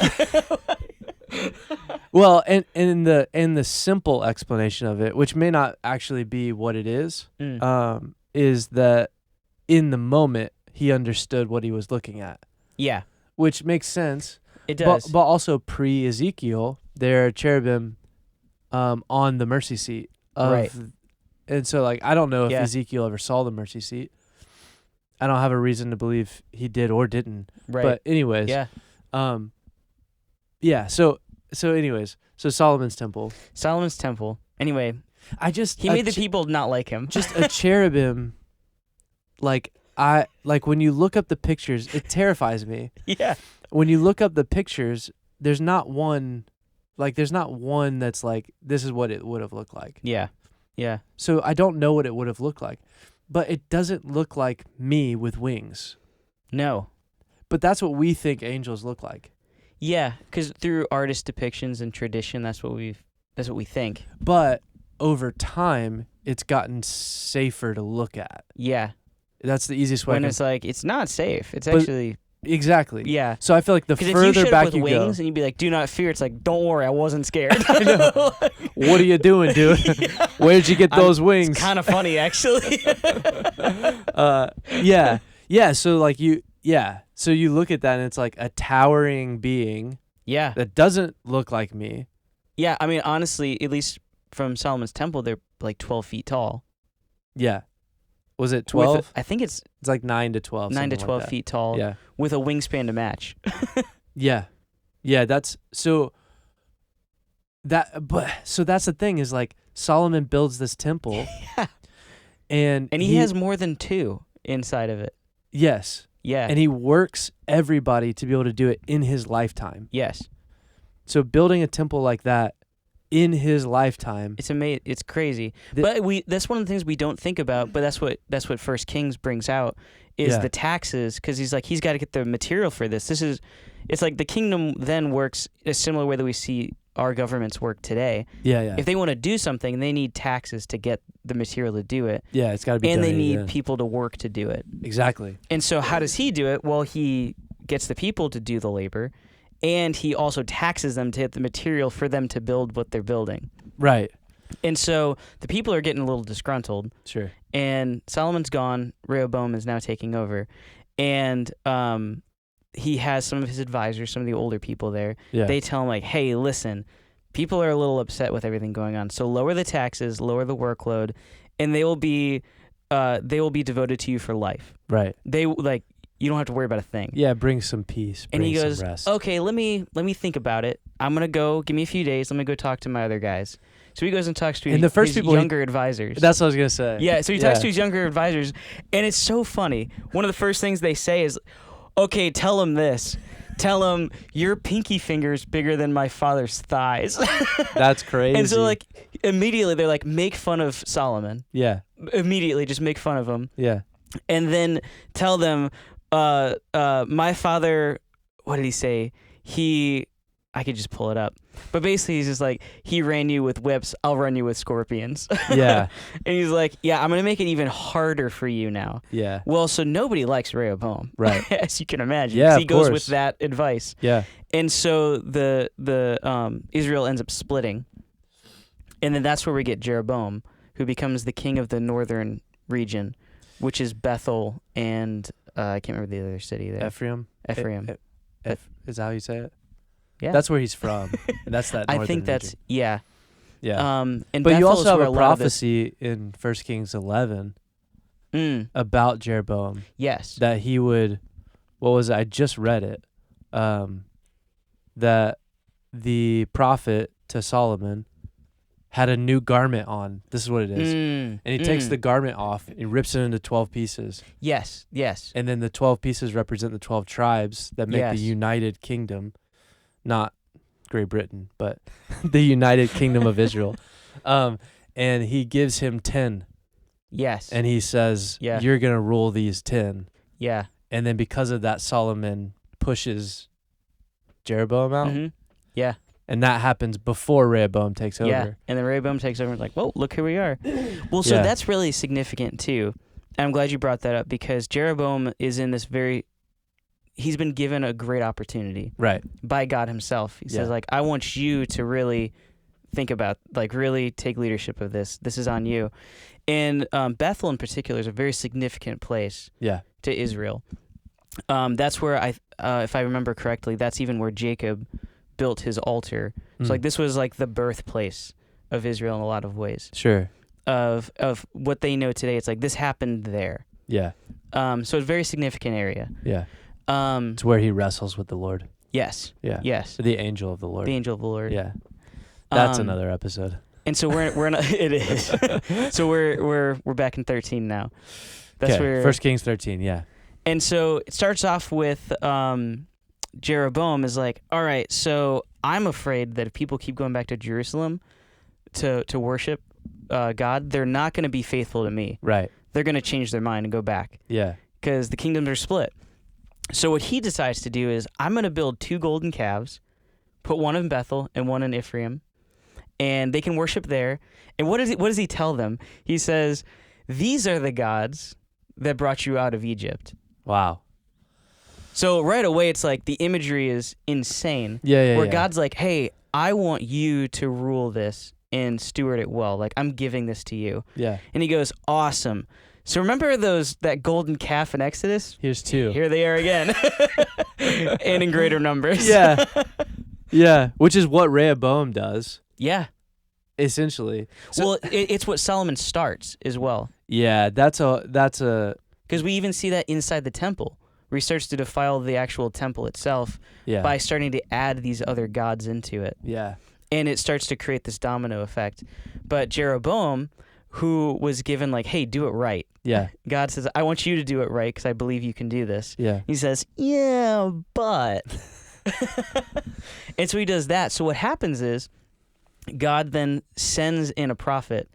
A: Well, and the simple explanation of it, which may not actually be what it is that in the moment he understood what he was looking at. Yeah. Which makes sense.
B: It does.
A: But also pre-Ezekiel, there are cherubim on the mercy seat.
B: Right.
A: And so, like, I don't know if Ezekiel ever saw the mercy seat. I don't have a reason to believe he did or didn't.
B: Right.
A: But anyways.
B: Yeah.
A: Yeah. So anyways, Solomon's temple.
B: Anyway. He made the people not like him.
A: Just a cherubim, like when you look up the pictures, it terrifies me.
B: Yeah.
A: When you look up the pictures, there's not one that's like, this is what it would have looked like.
B: Yeah. Yeah.
A: So I don't know what it would have looked like, but it doesn't look like me with wings.
B: No.
A: But that's what we think angels look like.
B: Yeah, because through artist depictions and tradition, that's what we think.
A: But over time, it's gotten safer to look at.
B: Yeah.
A: That's the easiest way.
B: When it's like, it's not safe. It's actually...
A: Exactly.
B: Yeah.
A: So I feel like the further
B: if you
A: back
B: with
A: you
B: wings
A: go,
B: and you'd be like, "Do not fear," it's like, "Don't worry, I wasn't scared."
A: I know. What are you doing, dude?
B: Yeah.
A: Where'd you get those wings?
B: It's kind of funny, actually.
A: Yeah. Yeah. So like so you look at that and it's like a towering being.
B: Yeah.
A: That doesn't look like me.
B: Yeah. I mean, honestly, at least from Solomon's temple, they're like 12 feet tall.
A: Yeah. Was it 12?
B: I think it's
A: like 9 to 12.
B: 9 to 12
A: like
B: feet tall.
A: Yeah.
B: With a wingspan to match.
A: Yeah. Yeah, that's so that's the thing is like Solomon builds this temple.
B: Yeah.
A: And
B: he has more than 2 inside of it.
A: Yes.
B: Yeah.
A: And he works everybody to be able to do it in his lifetime.
B: Yes.
A: So building a temple like that in his lifetime.
B: It's amazing. It's crazy. But that's one of the things we don't think about, but that's what First Kings brings out is the taxes, because he's got to get the material for this. It's like the kingdom then works a similar way that we see our governments work today.
A: Yeah, yeah.
B: If they want to do something, they need taxes to get the material to do it.
A: Yeah, it's got to be
B: and
A: done.
B: they need people to work to do it.
A: Exactly.
B: And so how does he do it? Well, he gets the people to do the labor, and he also taxes them to get the material for them to build what they're building.
A: Right.
B: And so the people are getting a little disgruntled.
A: Sure.
B: And Solomon's gone. Rehoboam is now taking over. And he has some of his advisors, some of the older people there.
A: Yeah.
B: They tell him, like, hey, listen, people are a little upset with everything going on. So lower the taxes, lower the workload, and they will be devoted to you for life.
A: Right.
B: You don't have to worry about a thing.
A: Yeah, bring some peace.
B: And he goes,
A: some rest.
B: okay, let me think about it. I'm going to go, give me a few days. Let me go talk to my other guys. So he goes and talks to his younger advisors.
A: That's what I was going to say.
B: Yeah, so he talks to his younger advisors, and it's so funny. One of the first things they say is, okay, tell him this. Tell him, your pinky finger's bigger than my father's thighs.
A: That's crazy.
B: And so, like, immediately they're like, make fun of Solomon.
A: Yeah.
B: Immediately just make fun of him.
A: Yeah.
B: And then tell them, my father, what did he say? I could just pull it up. But basically he's just like, he ran you with whips, I'll run you with scorpions.
A: Yeah.
B: And he's like, yeah, I'm going to make it even harder for you now.
A: Yeah.
B: Well, so nobody likes Rehoboam.
A: Right.
B: As you can imagine.
A: Yeah,
B: he goes with that advice.
A: Yeah.
B: And so the Israel ends up splitting. And then that's where we get Jeroboam, who becomes the king of the northern region, which is Bethel and I can't remember the other city there.
A: Ephraim. Is that how you say it?
B: Yeah.
A: That's where he's from. That's that northern
B: I think that's
A: region.
B: yeah.
A: Yeah.
B: And
A: but
B: Bethel
A: you also
B: is
A: have
B: where
A: a prophecy in 1 Kings 11 about Jeroboam.
B: Yes.
A: That he would, what was it? I just read it. That the prophet to Solomon had a new garment on. This is what it is.
B: Mm,
A: And he takes the garment off and rips it into 12 pieces.
B: Yes.
A: And then the 12 pieces represent the 12 tribes that make the
B: Yes.
A: United Kingdom, not Great Britain, but the United Kingdom of Israel. And he gives him 10.
B: Yes.
A: And he says,
B: Yeah.
A: you're going to rule these 10.
B: Yeah.
A: And then because of that, Solomon pushes Jeroboam out.
B: Mm-hmm. Yeah.
A: And that happens before Rehoboam takes over.
B: Yeah. And then Rehoboam takes over and is like, whoa, look who we are. Well, so
A: Yeah.
B: that's really significant too. And I'm glad you brought that up because Jeroboam is in this he's been given a great opportunity
A: Right.
B: by God himself. He says,
A: Yeah.
B: like, I want you to really think about, like, really take leadership of this. This is on you. And Bethel in particular is a very significant place
A: Yeah.
B: to Israel. That's where if I remember correctly, that's even where Jacob built his altar. So like this was like the birthplace of Israel in a lot of ways.
A: Sure.
B: Of what they know today, it's like this happened there.
A: Yeah.
B: So it's a very significant area.
A: Yeah. It's where he wrestles with the Lord.
B: Yes.
A: Yeah.
B: Yes.
A: The angel of the Lord.
B: The angel of the Lord.
A: Yeah. That's another episode.
B: And so we're not, it is. So we're back in 13 now. That's where
A: 1 Kings 13. Yeah.
B: And so it starts off with Jeroboam is like, all right, so I'm afraid that if people keep going back to Jerusalem to worship God, they're not going to be faithful to me.
A: Right.
B: They're going to change their mind and go back.
A: Yeah.
B: Because the kingdoms are split. So what he decides to do is, I'm going to build 2 golden calves, put one in Bethel and one in Ephraim, and they can worship there. And what does he tell them? He says, these are the gods that brought you out of Egypt.
A: Wow.
B: So right away, it's like the imagery is insane.
A: Yeah.
B: Where God's like, hey, I want you to rule this and steward it well. Like, I'm giving this to you.
A: Yeah.
B: And he goes, awesome. So remember that golden calf in Exodus?
A: Here's 2.
B: Here they are again. And in greater numbers.
A: Yeah. Yeah. Which is what Rehoboam does.
B: Yeah.
A: Essentially. So,
B: Well, it's what Solomon starts as well.
A: yeah, that's a
B: Because we even see that inside the temple, where he starts to defile the actual temple itself
A: yeah.
B: by starting to add these other gods into it.
A: Yeah.
B: And it starts to create this domino effect. But Jeroboam, who was given like, hey, do it right.
A: Yeah.
B: God says, I want you to do it right because I believe you can do this.
A: Yeah.
B: He says, yeah, but. And so he does that. So what happens is God then sends in a prophet.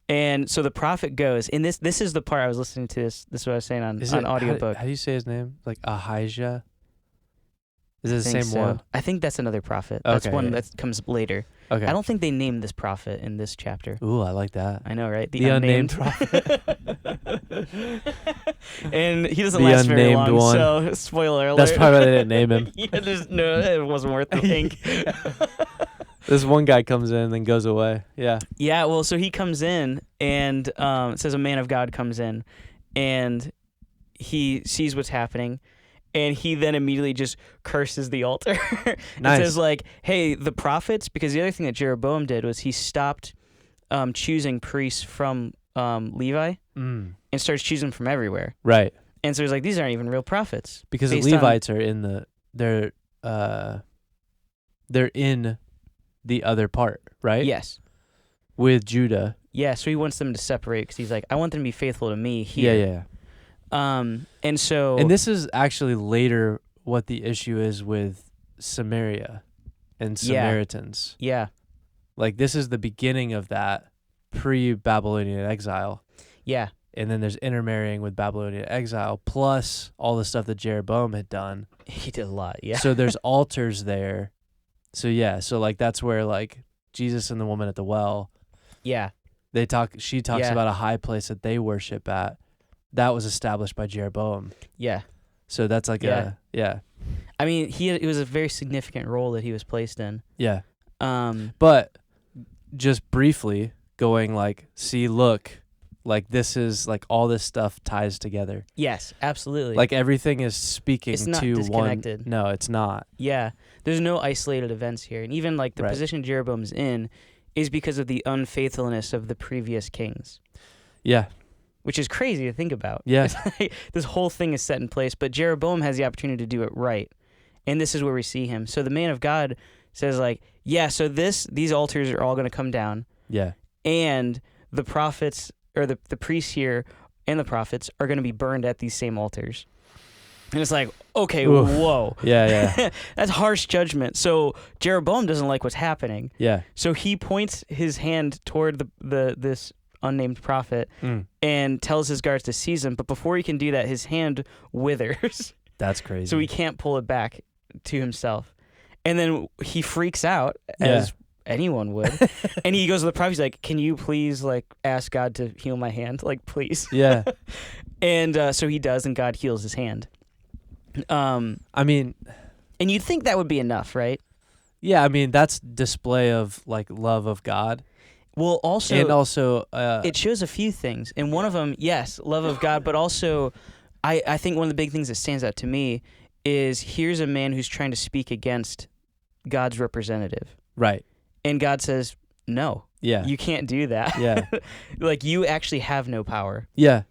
B: And so the prophet goes, and this is the part I was listening to this is what I was saying on audiobook.
A: How do you say his name? Like Ahijah? Is it the
B: think
A: same
B: so.
A: one?
B: I think that's another prophet. That's
A: Okay,
B: one
A: yeah.
B: that comes later.
A: Okay.
B: I don't think they named this prophet in this chapter.
A: Ooh, I like that.
B: I know, right?
A: The unnamed prophet.
B: And he doesn't
A: The
B: last very
A: unnamed
B: long,
A: one.
B: so spoiler alert.
A: That's probably why they didn't name him.
B: Yeah, it wasn't worth the ink.
A: This one guy comes in and then goes away. Yeah.
B: Yeah, well, so he comes in, and it says a man of God comes in, and he sees what's happening, and he then immediately just curses the altar.
A: Nice.
B: It says, like, hey, the prophets, because the other thing that Jeroboam did was he stopped choosing priests from Levi and starts choosing from everywhere.
A: Right.
B: And so he's like, these aren't even real prophets.
A: Because the
B: based on-
A: Levites are in they're in the other part, right?
B: Yes.
A: With Judah.
B: Yeah, so he wants them to separate because he's like, I want them to be faithful to me here.
A: Yeah.
B: And so...
A: And this is actually later what the issue is with Samaria and Samaritans.
B: Yeah.
A: Like, this is the beginning of that pre-Babylonian exile.
B: Yeah.
A: And then there's intermarrying with Babylonian exile, plus all the stuff that Jeroboam had done.
B: He did a lot, yeah.
A: So there's altars there. So like that's where like Jesus and the woman at the well,
B: Yeah.
A: she talks about a high place that they worship at. That was established by Jeroboam.
B: Yeah.
A: So that's like
B: I mean, it was a very significant role that he was placed in.
A: Yeah.
B: Um,
A: But just briefly going like, see, look, like this is like all this stuff ties together.
B: yes, absolutely.
A: Like everything is speaking
B: It's not
A: to
B: disconnected.
A: one. No, it's not.
B: yeah. There's no isolated events here. And even like the
A: Right.
B: position Jeroboam's in is because of the unfaithfulness of the previous kings,
A: Yeah.
B: which is crazy to think about.
A: Yeah.
B: It's like, this whole thing is set in place, but Jeroboam has the opportunity to do it right. And this is where we see him. So the man of God says like, yeah, so these altars are all going to come down.
A: Yeah.
B: And the prophets, or the priests here and the prophets, are going to be burned at these same altars. And it's like, okay,
A: Oof.
B: whoa.
A: Yeah.
B: That's harsh judgment. So Jeroboam doesn't like what's happening.
A: Yeah.
B: So he points his hand toward this unnamed prophet and tells his guards to seize him. But before he can do that, his hand withers.
A: That's crazy.
B: So he can't pull it back to himself. And then he freaks out, as anyone would. And he goes to the prophet, he's like, can you please like ask God to heal my hand? Like, please.
A: Yeah.
B: And so he does, and God heals his hand.
A: I mean,
B: and you'd think that would be enough, right?
A: yeah, I mean, that's display of like love of God.
B: Well, also,
A: And also,
B: it shows a few things. And one of them, yes, love of God, but also I think one of the big things that stands out to me is here's a man who's trying to speak against God's representative.
A: right.
B: And God says, no,
A: Yeah.
B: you can't do that.
A: Yeah.
B: Like, you actually have no power.
A: Yeah.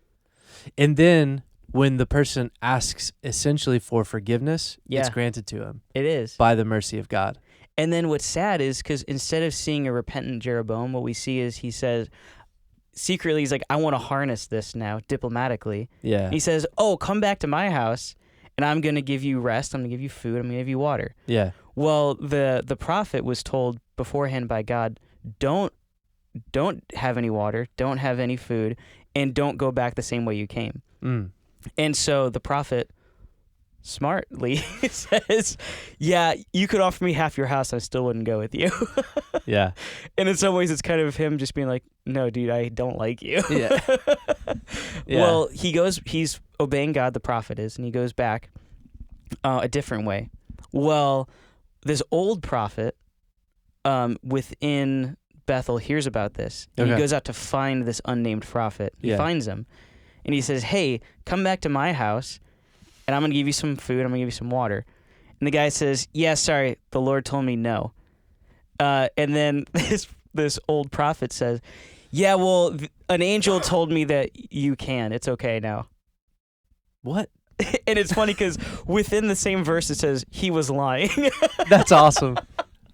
A: And then when the person asks essentially for forgiveness, it's
B: Yeah.
A: granted to him
B: It is.
A: by the mercy of God.
B: And then what's sad is because instead of seeing a repentant Jeroboam, what we see is he says, secretly, he's like, I want to harness this now diplomatically.
A: Yeah.
B: And he says, oh, come back to my house and I'm going to give you rest. I'm going to give you food. I'm going to give you water.
A: Yeah.
B: Well, the prophet was told beforehand by God, don't have any water, don't have any food, and don't go back the same way you came. And so the prophet smartly says, yeah, you could offer me half your house, I still wouldn't go with you.
A: Yeah.
B: And in some ways, it's kind of him just being like, no, dude, I don't like you.
A: Yeah. Yeah.
B: Well, he's obeying God, the prophet is, and he goes back a different way. Well, this old prophet within Bethel hears about this, and he goes out to find this unnamed prophet. He finds him, and he says, hey, come back to my house, and I'm going to give you some food, I'm going to give you some water. And the guy says, yeah, sorry, the Lord told me no. And then this old prophet says, yeah, well, an angel told me that you can. It's okay now.
A: What?
B: And it's funny because within the same verse it says, he was lying.
A: That's awesome.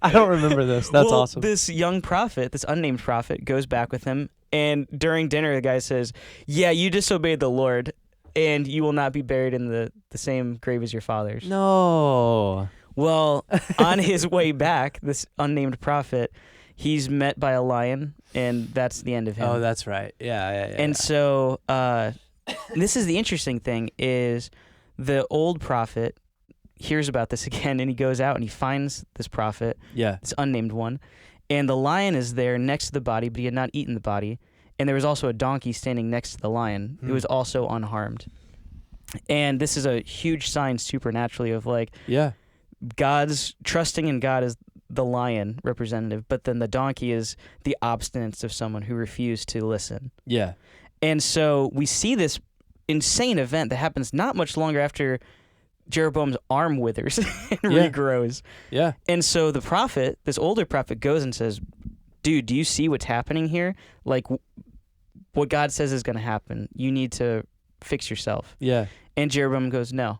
A: I don't remember this. That's awesome.
B: This young prophet, this unnamed prophet, goes back with him. And during dinner, the guy says, yeah, you disobeyed the Lord, and you will not be buried in the same grave as your fathers.
A: No.
B: Well, on his way back, this unnamed prophet, he's met by a lion, and that's the end of him.
A: Oh, that's right. Yeah.
B: And so this is the interesting thing is the old prophet hears about this again, and he goes out and he finds this prophet, this unnamed one, and the lion is there next to the body, but he had not eaten the body. And there was also a donkey standing next to the lion who was also unharmed. And this is a huge sign supernaturally of like God's trusting in God as the lion representative, but then the donkey is the obstinance of someone who refused to listen.
A: Yeah.
B: And so we see this insane event that happens not much longer after Jeroboam's arm withers and regrows.
A: Yeah.
B: And so the prophet, this older prophet, goes and says, dude, do you see what's happening here? Like, what God says is going to happen. You need to fix yourself.
A: Yeah.
B: And Jeroboam goes, no.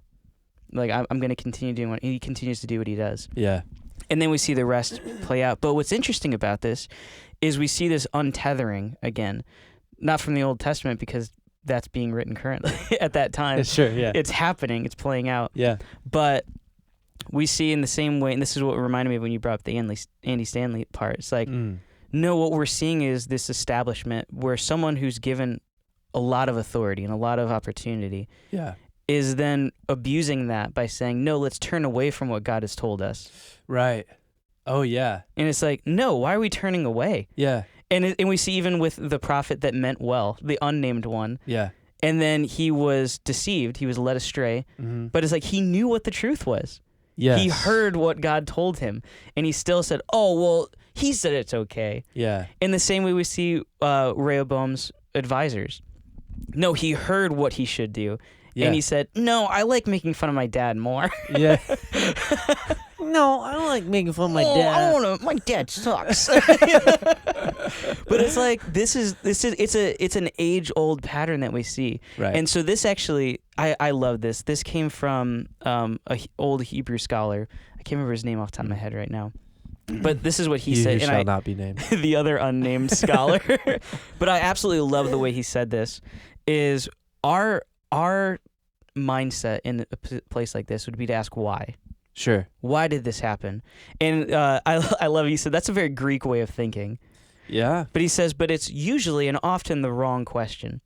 B: Like, I'm going to continue doing what he continues to do what he does.
A: Yeah.
B: And then we see the rest play out. But what's interesting about this is we see this untethering again, not from the Old Testament because that's being written currently at that time.
A: Sure, yeah.
B: It's happening. It's playing out.
A: Yeah.
B: But we see in the same way, and this is what reminded me of when you brought up the Andy Stanley part. It's like, no, what we're seeing is this establishment where someone who's given a lot of authority and a lot of opportunity is then abusing that by saying, no, let's turn away from what God has told us.
A: Right. Oh, yeah.
B: And it's like, no, why are we turning away?
A: Yeah.
B: And we see even with the prophet that meant well, the unnamed one.
A: Yeah.
B: And then he was deceived. He was led astray. But it's like he knew what the truth was.
A: Yes.
B: He heard what God told him. And he still said, oh, well, he said it's okay.
A: Yeah.
B: In the same way we see Rehoboam's advisors. No, he heard what he should do. Yeah. And he said, no, I like making fun of my dad more.
A: Yeah. No, I don't like making fun of my dad.
B: My dad sucks. But it's like it's an age-old pattern that we see.
A: Right.
B: And so this actually, I love this. This came from a old Hebrew scholar. I can't remember his name off the top of my head right now. But this is what he
A: He
B: said,
A: who
B: and
A: shall not be named.
B: the other unnamed scholar. But I absolutely love the way he said this. Is our mindset in a place like this would be to ask why.
A: Sure.
B: Why did this happen? And I love he said that's a very Greek way of thinking.
A: Yeah.
B: But he says, but it's usually and often the wrong question.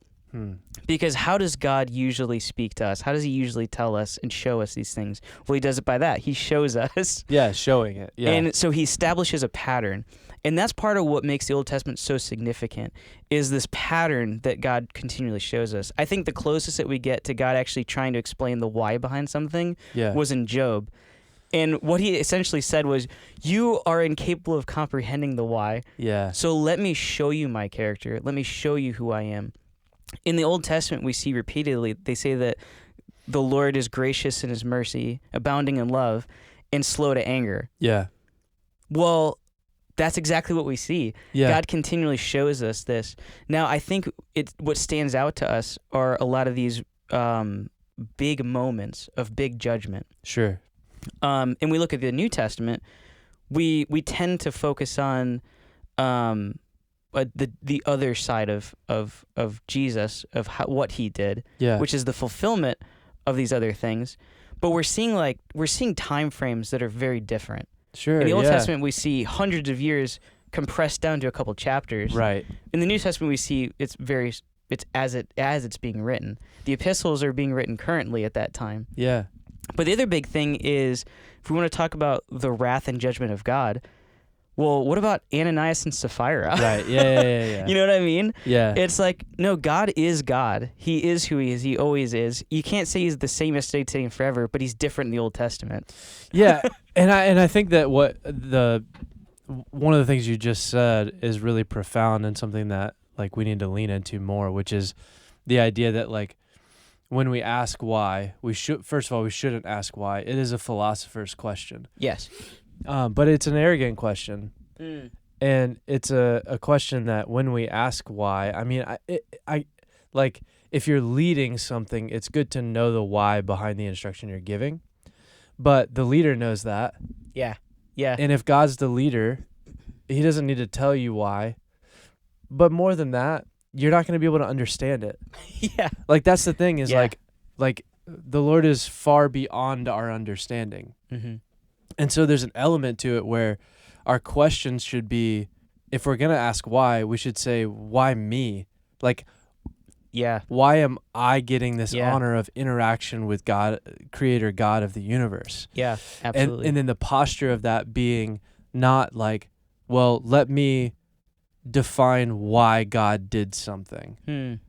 B: Because how does God usually speak to us? How does he usually tell us and show us these things? Well, he does it by that. He shows us.
A: Yeah, showing it. Yeah.
B: And so he establishes a pattern. And that's part of what makes the Old Testament so significant is this pattern that God continually shows us. I think the closest that we get to God actually trying to explain the why behind something was in Job. And what he essentially said was, you are incapable of comprehending the why.
A: Yeah.
B: So let me show you my character. Let me show you who I am. In the Old Testament, we see repeatedly, they say that the Lord is gracious in his mercy, abounding in love, and slow to anger.
A: Yeah.
B: Well, that's exactly what we see.
A: Yeah.
B: God continually shows us this. Now, I think what stands out to us are a lot of these big moments of big judgment.
A: Sure.
B: And we look at the New Testament, we tend to focus on the other side of Jesus, of what he did, which is the fulfillment of these other things. But we're seeing time frames that are very different.
A: Sure.
B: In the Old Testament, we see hundreds of years compressed down to a couple chapters.
A: Right.
B: In the New Testament, we see it's as it's being written. The epistles are being written currently at that time.
A: Yeah.
B: But the other big thing is, if we want to talk about the wrath and judgment of God, well, what about Ananias and Sapphira?
A: Right. Yeah.
B: You know what I mean?
A: Yeah.
B: It's like, no, God is God. He is who he is. He always is. You can't say he's the same yesterday, today, and forever, but he's different in the Old Testament.
A: Yeah. and I think that one of the things you just said is really profound and something that like we need to lean into more, which is the idea that like when we ask why, we shouldn't ask why. It is a philosopher's question.
B: Yes.
A: But it's an arrogant question. And it's a question that when we ask why, I mean, I like if you're leading something, it's good to know the why behind the instruction you're giving. But the leader knows that.
B: Yeah. Yeah.
A: And if God's the leader, he doesn't need to tell you why. But more than that, you're not going to be able to understand it.
B: Yeah.
A: Like that's the thing is like the Lord is far beyond our understanding.
B: Mm-hmm.
A: And so there's an element to it where our questions should be, if we're going to ask why, we should say, why me? Like, why am I getting this honor of interaction with God, creator God of the universe?
B: Yeah, absolutely.
A: And then the posture of that being not like, well, let me define why God did something.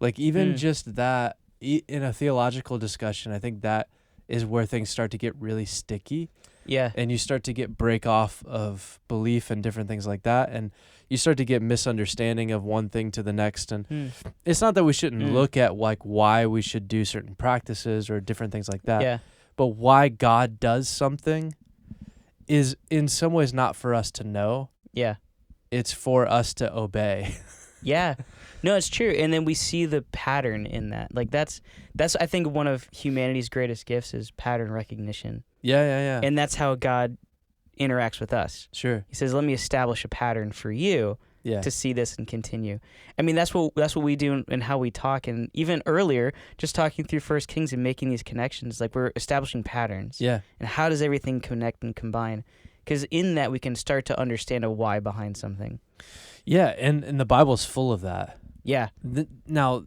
A: Like even just that in a theological discussion, I think that is where things start to get really sticky.
B: Yeah.
A: And you start to get break off of belief and different things like that. And you start to get misunderstanding of one thing to the next. And it's not that we shouldn't look at like why we should do certain practices or different things like that.
B: Yeah.
A: But why God does something is in some ways not for us to know.
B: Yeah.
A: It's for us to obey.
B: Yeah. No, it's true. And then we see the pattern in that. Like that's I think one of humanity's greatest gifts is pattern recognition.
A: Yeah.
B: And that's how God interacts with us.
A: Sure.
B: He says, "Let me establish a pattern for you to see this and continue." I mean, that's what we do and how we talk. And even earlier, just talking through 1 Kings and making these connections, like we're establishing patterns.
A: Yeah.
B: And how does everything connect and combine? Because in that, we can start to understand a why behind something.
A: Yeah, and the Bible's full of that.
B: Yeah.
A: Now,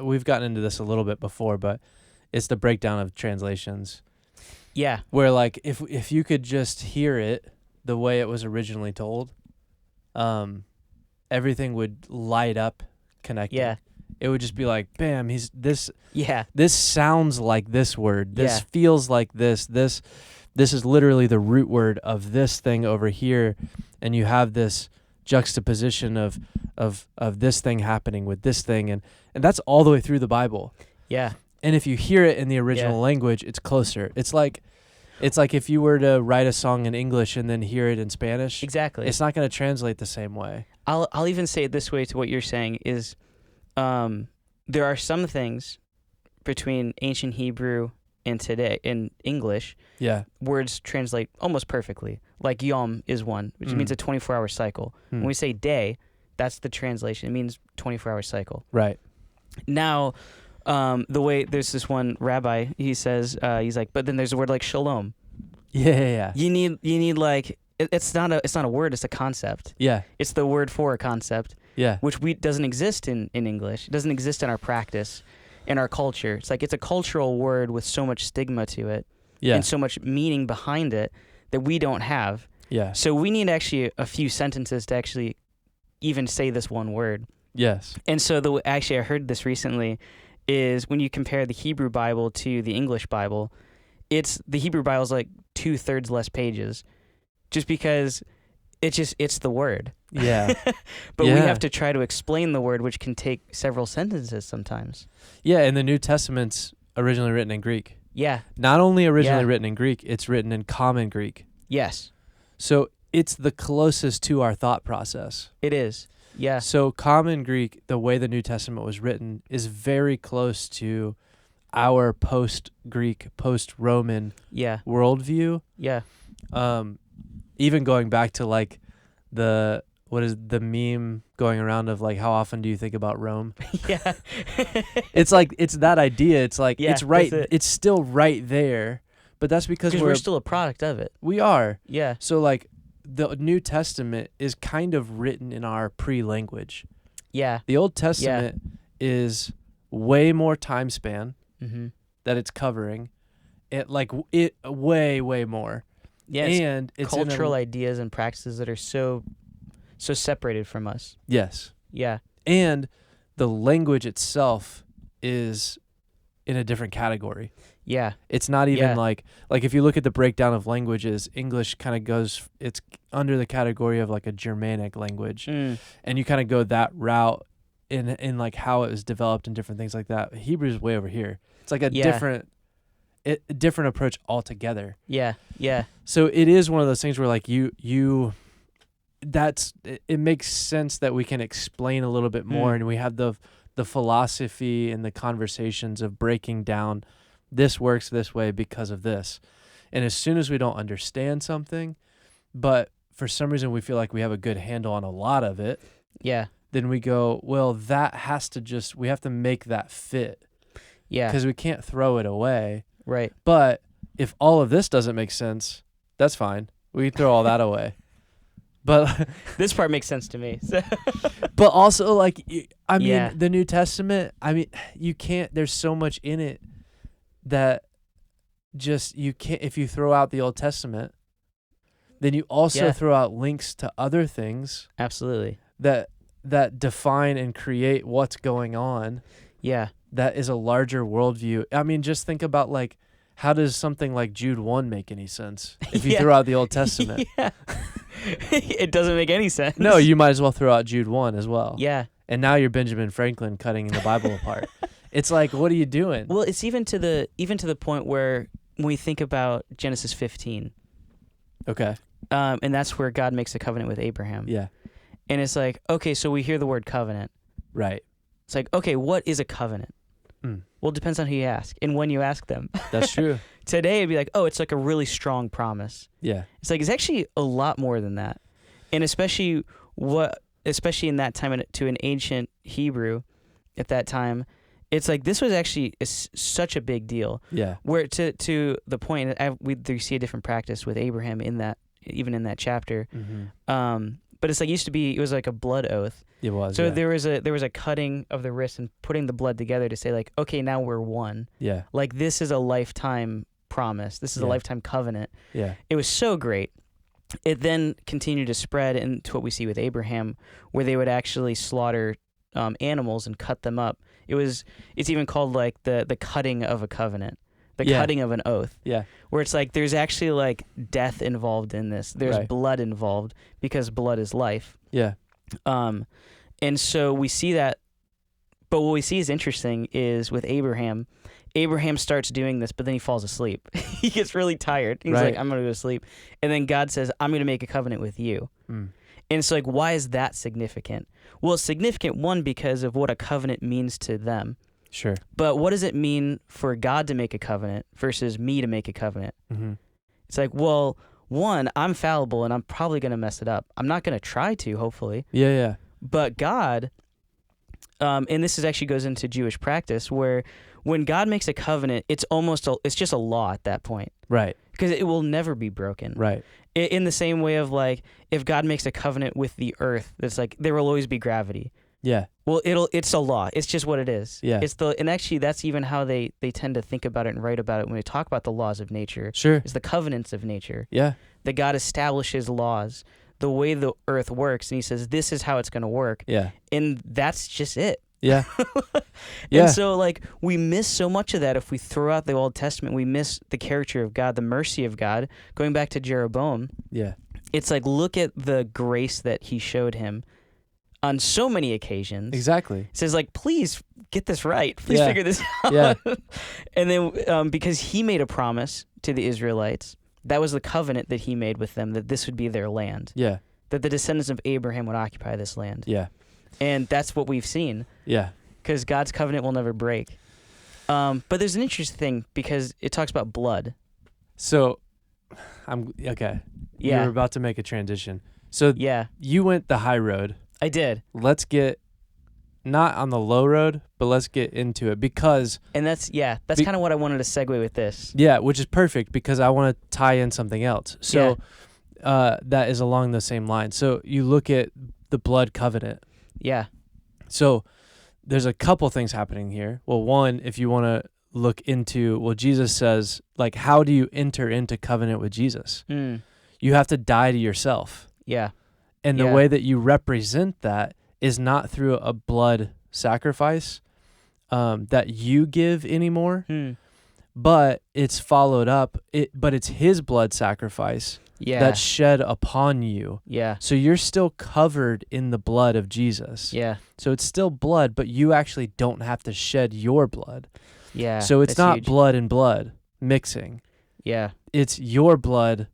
A: we've gotten into this a little bit before, but it's the breakdown of translations.
B: Yeah.
A: Where like if you could just hear it the way it was originally told, everything would light up connecting.
B: Yeah.
A: It would just be like, bam, this sounds like this word. This feels like this. This is literally the root word of this thing over here, and you have this juxtaposition of this thing happening with this thing, and that's all the way through the Bible.
B: Yeah.
A: And if you hear it in the original language, it's closer. It's like if you were to write a song in English and then hear it in Spanish.
B: Exactly.
A: It's not going to translate the same way.
B: I'll even say it this way to what you're saying is, there are some things between ancient Hebrew today in English,
A: Yeah.
B: words translate almost perfectly. Like yom is one, which means a 24-hour cycle. When we say day, that's the translation. It means 24-hour cycle.
A: Right.
B: Now, the way there's this one rabbi, he says, he's like, but then there's a word like shalom.
A: Yeah.
B: You need like it's not a word, it's a concept.
A: Yeah.
B: It's the word for a concept.
A: Yeah.
B: Which doesn't exist in English. It doesn't exist in our practice, in our culture. It's like it's a cultural word with so much stigma to it and so much meaning behind it that we don't have.
A: Yeah.
B: So we need actually a few sentences to actually even say this one word.
A: Yes.
B: And so actually I heard this recently is when you compare the Hebrew Bible to the English Bible, the Hebrew Bible is like 2/3 less pages just because it's the word.
A: Yeah.
B: But we have to try to explain the word, which can take several sentences sometimes.
A: Yeah, and the New Testament's originally written in Greek.
B: Yeah.
A: Not only originally written in Greek, it's written in Common Greek.
B: Yes.
A: So it's the closest to our thought process.
B: It is. Yeah.
A: So Common Greek, the way the New Testament was written, is very close to our post-Greek, post-Roman worldview.
B: Yeah.
A: Even going back to like the meme going around of like, how often do you think about Rome?
B: Yeah.
A: It's like, it's that idea. It's like, it's right. It's still right there, but that's because
B: we're still a product of it.
A: We are.
B: Yeah.
A: So like the New Testament is kind of written in our pre-language.
B: Yeah.
A: The Old Testament is way more time span that it's covering. It way more.
B: Yeah,
A: and it's
B: cultural ideas and practices that are so separated from us.
A: Yes.
B: Yeah.
A: And the language itself is in a different category.
B: Yeah.
A: It's not even like if you look at the breakdown of languages, English kind of goes, it's under the category of like a Germanic language. And you kind of go that route in like how it was developed and different things like that. Hebrew's way over here. It's like a different approach altogether. Yeah.
B: Yeah.
A: So it is one of those things where like it makes sense that we can explain a little bit more and we have the philosophy and the conversations of breaking down this works this way because of this. And as soon as we don't understand something, but for some reason we feel like we have a good handle on a lot of it, then we go, well, we have to make that fit. Yeah. Because we can't throw it away.
B: Right.
A: But if all of this doesn't make sense, that's fine. We can throw all that away. But
B: this part makes sense to me.
A: But also, like, the New Testament, you can't, there's so much in it that just, you can't, if you throw out the Old Testament, then you also throw out links to other things.
B: Absolutely.
A: That define and create what's going on. Yeah. That is a larger worldview. I mean, just think about, like, how does something like Jude 1 make any sense if you throw out the Old Testament?
B: Yeah. It doesn't make any sense.
A: No, you might as well throw out Jude 1 as well.
B: Yeah.
A: And now you're Benjamin Franklin cutting the Bible apart. It's like, what are you doing?
B: Well, it's even to the point where when we think about Genesis 15.
A: Okay.
B: And that's where God makes a covenant with Abraham.
A: Yeah.
B: And it's like, okay, so we hear the word covenant.
A: Right.
B: It's like, okay, what is a covenant? Well, it depends on who you ask and when you ask them.
A: That's true.
B: Today, it'd be like, oh, it's like a really strong promise.
A: Yeah.
B: It's like, it's actually a lot more than that. And especially in that time, to an ancient Hebrew at that time, it's like this was actually such a big deal.
A: Yeah.
B: Where to the point, we see a different practice with Abraham even in that chapter. Mm-hmm. But it's like it was like a blood oath.
A: It was.
B: So there was a cutting of the wrist and putting the blood together to say like, okay, now we're one. Yeah. Like this is a lifetime promise. This is a lifetime covenant. Yeah. It was so great. It then continued to spread into what we see with Abraham, where they would actually slaughter animals and cut them up. It's even called like the cutting of a covenant. The cutting of an oath. Yeah. Where it's like there's actually like death involved in this. There's blood involved because blood is life. Yeah. And so we see that, but what we see is interesting is with Abraham starts doing this, but then he falls asleep. He gets really tired. He's like, I'm going to go to sleep. And then God says, I'm going to make a covenant with you. And it's like, why is that significant? Well, it's significant, one, because of what a covenant means to them.
A: Sure.
B: But what does it mean for God to make a covenant versus me to make a covenant?
A: Mm-hmm.
B: It's like, well, one, I'm fallible and I'm probably going to mess it up. I'm not going to try to, hopefully.
A: Yeah.
B: But God, and this actually goes into Jewish practice, where when God makes a covenant, it's just a law at that point.
A: Right.
B: Because it will never be broken.
A: Right.
B: In the same way of like, if God makes a covenant with the earth, that's like, there will always be gravity.
A: Yeah.
B: Well, it's a law. It's just what it is.
A: Yeah.
B: And actually that's even how they tend to think about it and write about it when they talk about the laws of nature.
A: Sure.
B: It's the covenants of nature.
A: Yeah.
B: That God establishes laws, the way the earth works, and he says, this is how it's going to work.
A: Yeah.
B: And that's just it.
A: Yeah. Yeah.
B: And so, like, we miss so much of that if we throw out the Old Testament. We miss the character of God, the mercy of God. Going back to Jeroboam,
A: Yeah.
B: it's like, look at the grace that he showed him on so many occasions.
A: Exactly.
B: It says, like, please get this right. Please figure this out.
A: Yeah.
B: And then because he made a promise to the Israelites, that was the covenant that he made with them, that this would be their land.
A: Yeah.
B: That the descendants of Abraham would occupy this land.
A: Yeah.
B: And that's what we've seen.
A: Yeah.
B: Because God's covenant will never break. But there's an interesting thing because it talks about blood.
A: So, okay.
B: Yeah.
A: You're about to make a transition. So
B: Yeah,
A: you went the high road.
B: I did.
A: Let's get not on the low road, but let's get into it because
B: And that's kind of what I wanted to segue with this.
A: yeah, which is perfect because I want to tie in something else. So that is along the same line. So you look at the blood covenant.
B: Yeah.
A: So there's a couple things happening here. Well, one, if you want to look into, well, Jesus says, like, how do you enter into covenant with Jesus? You have to die to yourself.
B: Yeah.
A: And the way that you represent that is not through a blood sacrifice that you give anymore, but it's followed up. But it's his blood sacrifice that's shed upon you.
B: Yeah.
A: So you're still covered in the blood of Jesus.
B: Yeah.
A: So it's still blood, but you actually don't have to shed your blood.
B: Yeah.
A: So it's
B: that's
A: not
B: huge.
A: blood and blood mixing.
B: Yeah.
A: It's your blood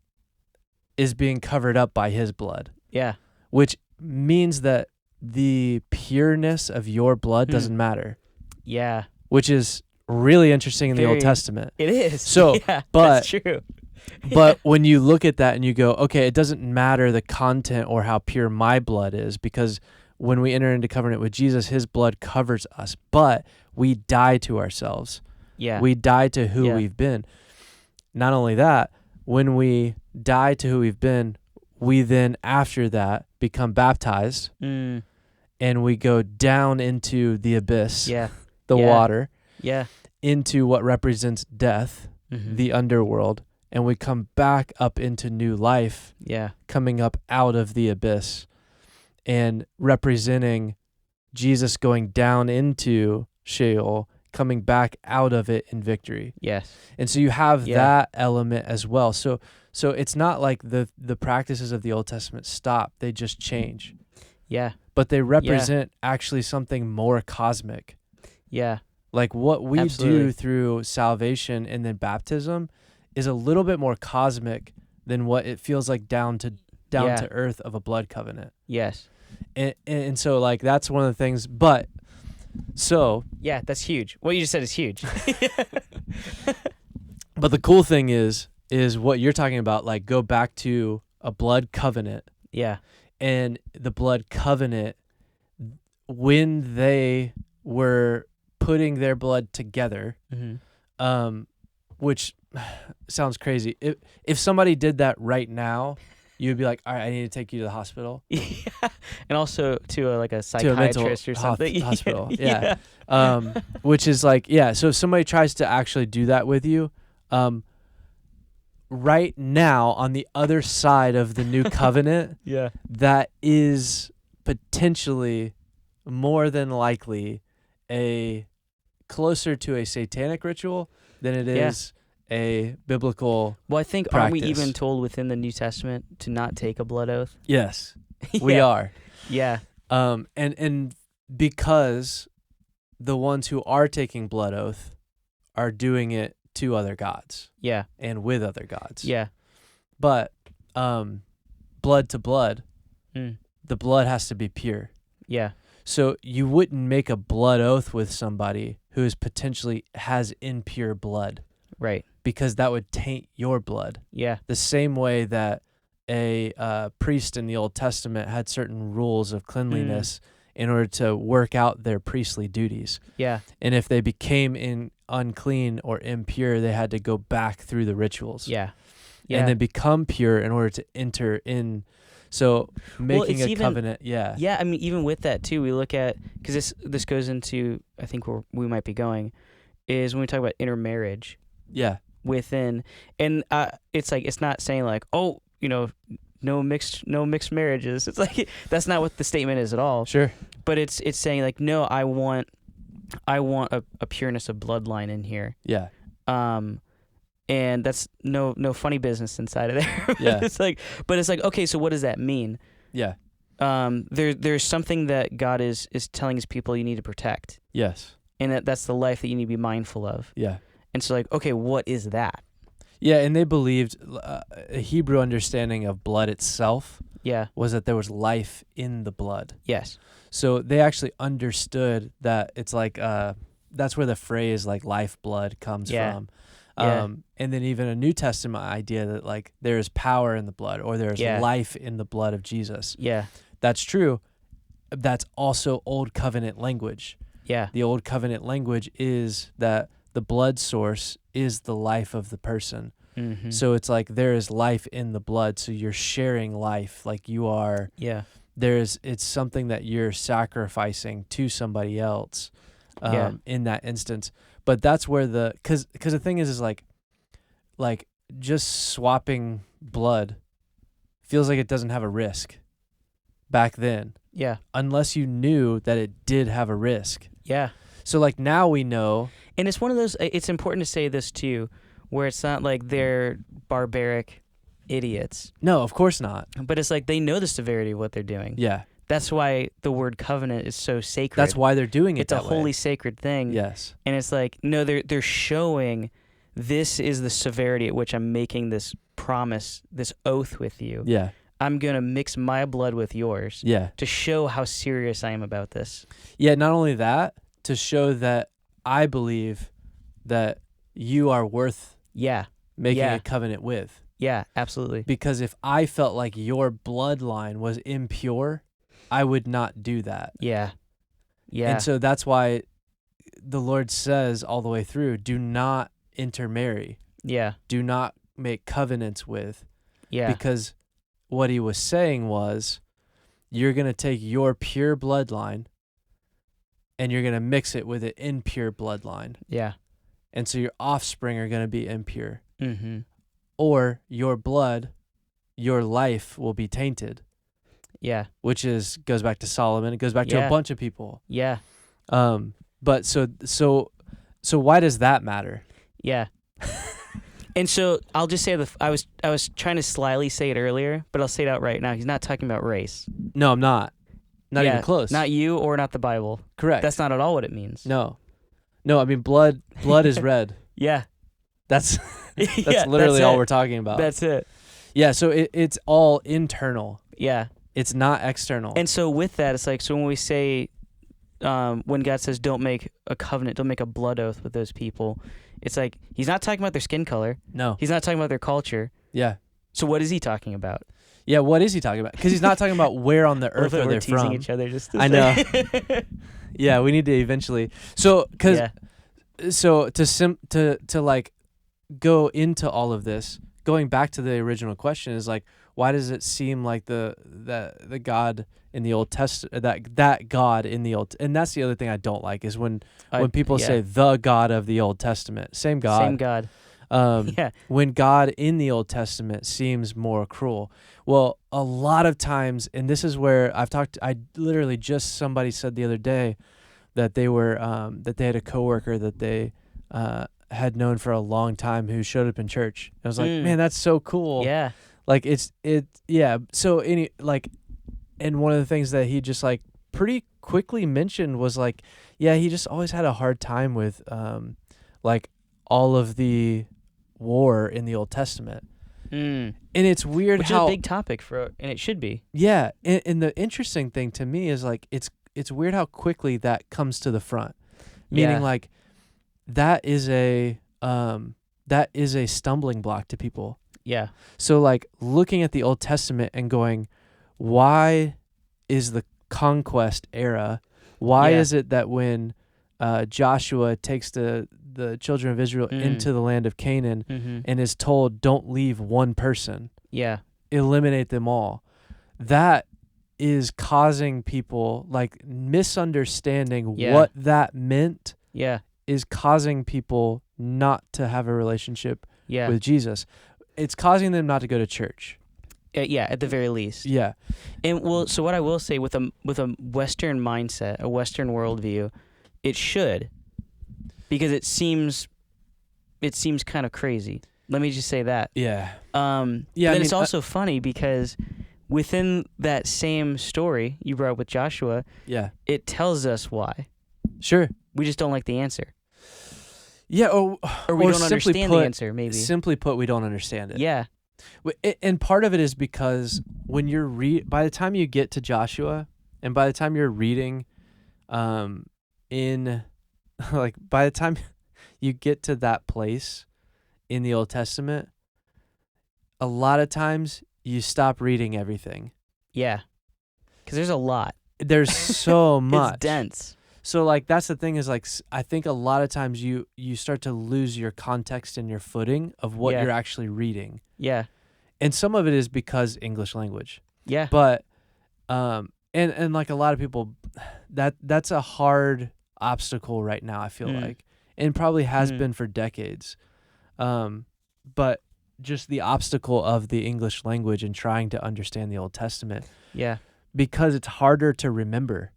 A: is being covered up by his blood.
B: Yeah.
A: Which means that the pureness of your blood doesn't matter.
B: Yeah.
A: Which is really interesting in the Old Testament.
B: It is.
A: So,
B: yeah,
A: but
B: that's true.
A: But when you look at that and you go, okay, it doesn't matter the content or how pure my blood is, because when we enter into covenant with Jesus, his blood covers us, but we die to ourselves.
B: Yeah.
A: We die to who we've been. Not only that, when we die to who we've been, we then after that become baptized and we go down into the abyss, the water, into what represents death, the underworld, and we come back up into new life, coming up out of the abyss and representing Jesus going down into Sheol, coming back out of it in victory.
B: Yes.
A: And so you have that element as well. So it's not like the practices of the Old Testament stop. They just change.
B: Yeah.
A: But they represent actually something more cosmic.
B: Yeah.
A: Like what we do through salvation and then baptism is a little bit more cosmic than what it feels like down to earth of a blood covenant.
B: Yes.
A: And so like that's one of the things, but so
B: yeah, that's huge. What you just said is huge.
A: But the cool thing is what you're talking about, like go back to a blood covenant.
B: Yeah.
A: And the blood covenant, when they were putting their blood together, which sounds crazy. If somebody did that right now, you'd be like, all right, I need to take you to the hospital.
B: Yeah. And also to a psychiatrist or something.
A: Hospital. Yeah. Which is like, so if somebody tries to actually do that with you, right now on the other side of the new covenant, that is potentially more than likely closer to a satanic ritual than it is a biblical
B: Well, I think,
A: practice.
B: Aren't we even told within the New Testament to not take a blood oath?
A: Yes, we are.
B: Yeah.
A: And because the ones who are taking blood oath are doing it to other gods.
B: Yeah.
A: And with other gods.
B: Yeah.
A: But blood to blood, the blood has to be pure.
B: Yeah.
A: So you wouldn't make a blood oath with somebody who is potentially has impure blood,
B: Right.
A: because that would taint your blood.
B: Yeah.
A: The same way that a priest in the Old Testament had certain rules of cleanliness in order to work out their priestly duties.
B: Yeah.
A: And if they became unclean or impure, they had to go back through the rituals.
B: Yeah. Yeah.
A: And then become pure in order to enter in. So making a covenant,
B: Yeah, I mean, even with that too, we look at, because this goes into, I think where we might be going, is when we talk about intermarriage.
A: Yeah.
B: Within, and it's like, it's not saying like, oh, no mixed marriages. It's like, that's not what the statement is at all.
A: Sure.
B: But it's saying like, no, I want a pureness of bloodline in here.
A: Yeah.
B: And that's no funny business inside of there.
A: Yeah.
B: It's like, but it's like, okay, so what does that mean?
A: Yeah.
B: There's something that God is telling his people you need to protect.
A: Yes.
B: And that's the life that you need to be mindful of.
A: Yeah.
B: And so like, okay, what is that?
A: Yeah, and they believed a Hebrew understanding of blood itself was that there was life in the blood.
B: Yes.
A: So they actually understood that it's like that's where the phrase like lifeblood comes from. And then even a New Testament idea that like there is power in the blood, or there's life in the blood of Jesus.
B: Yeah.
A: That's true. That's also Old Covenant language.
B: Yeah.
A: The Old Covenant language is that the blood source is the life of the person.
B: Mm-hmm.
A: So it's like there is life in the blood. So you're sharing life, like you are.
B: Yeah.
A: It's something that you're sacrificing to somebody else in that instance. But that's where because the thing is like just swapping blood feels like it doesn't have a risk back then.
B: Yeah.
A: Unless you knew that it did have a risk.
B: Yeah.
A: So like now we know. And
B: it's one of those, it's important to say this too, where it's not like they're barbaric idiots.
A: No, of course not.
B: But it's like they know the severity of what they're doing.
A: Yeah.
B: That's why the word covenant is so sacred.
A: That's why they're doing it.
B: It's a holy, sacred thing.
A: Yes.
B: And it's like, no, they're showing this is the severity at which I'm making this promise, this oath with you.
A: Yeah.
B: I'm going to mix my blood with yours.
A: Yeah.
B: To show how serious I am about this.
A: Yeah, not only that, to show that I believe that you are worth making a covenant with.
B: Yeah, absolutely.
A: Because if I felt like your bloodline was impure, I would not do that.
B: Yeah. Yeah.
A: And so that's why the Lord says all the way through, do not intermarry.
B: Yeah.
A: Do not make covenants with.
B: Yeah.
A: Because what he was saying was, you're going to take your pure bloodline and you're going to mix it with an impure bloodline.
B: Yeah.
A: And so your offspring are going to be impure.
B: Mm-hmm.
A: Or your blood, your life will be tainted.
B: Yeah.
A: Which goes back to Solomon. It goes back to a bunch of people.
B: Yeah.
A: But so why does that matter?
B: Yeah. And so I'll just say I was trying to slyly say it earlier, but I'll say it out right now. He's not talking about race.
A: No, I'm not. Not even close.
B: Not you or not the Bible.
A: Correct.
B: That's not at all what it means.
A: No, I mean blood is red.
B: Yeah.
A: That's literally all we're talking about.
B: That's it.
A: Yeah, so it's all internal.
B: Yeah.
A: It's not external.
B: And so with that, it's like, so when we say, when God says don't make a covenant, don't make a blood oath with those people, it's like he's not talking about their skin color.
A: No.
B: He's not talking about their culture.
A: Yeah.
B: So what is he talking about?
A: Yeah, what is he talking about? Because he's not talking about where on the earth are they from.
B: Each other just to
A: I know. Yeah, we need to eventually. So to like go into all of this, going back to the original question is like, why does it seem like the God in the Old Testament, that God in the Old, and that's the other thing I don't like is when people say the God of the Old Testament, same God.
B: Same God.
A: When God in the Old Testament seems more cruel. Well, a lot of times, and this is where somebody said the other day that they were, that they had a coworker that they, had known for a long time who showed up in church. I was like, man, that's so cool.
B: Yeah.
A: Like So and one of the things that he just like pretty quickly mentioned was like, he just always had a hard time with, like all of the war in the Old Testament. And it's weird
B: which is a big topic and it should be.
A: Yeah. And the interesting thing to me is like, it's weird how quickly that comes to the front. Meaning
B: Yeah.
A: like that is a stumbling block to people.
B: Yeah.
A: So like looking at the Old Testament and going, why is the conquest era, why
B: Yeah.
A: is it that when Joshua takes the children of Israel into the land of Canaan and is told, don't leave one person,
B: Yeah.
A: eliminate them all, that is causing people like misunderstanding
B: Yeah.
A: what that meant,
B: Yeah.
A: is causing people not to have a relationship
B: Yeah.
A: with Jesus. It's causing them not to go to church.
B: Yeah, at the very least.
A: Yeah.
B: And so what I will say with a Western mindset, a Western worldview, it should, because it seems kind of crazy. Let me just say that.
A: Yeah.
B: Then it's also funny because within that same story you brought up with Joshua,
A: yeah,
B: it tells us why.
A: Sure.
B: We just don't like the answer.
A: Yeah, or
B: we don't
A: simply
B: understand
A: put,
B: the answer, maybe.
A: Simply put, we don't understand it.
B: Yeah.
A: And part of it is because when you're by the time you get to Joshua, and by the time you're reading, in like by the time you get to that place in the Old Testament, a lot of times you stop reading everything.
B: Yeah. Because there's a lot.
A: There's so much.
B: It's dense.
A: So like that's the thing is like I think a lot of times you start to lose your context and your footing of what you're actually reading.
B: Yeah.
A: And some of it is because English language.
B: Yeah.
A: But and like a lot of people that's a hard obstacle right now, I feel like. And probably has been for decades. But just the obstacle of the English language and trying to understand the Old Testament.
B: Yeah.
A: Because it's harder to remember.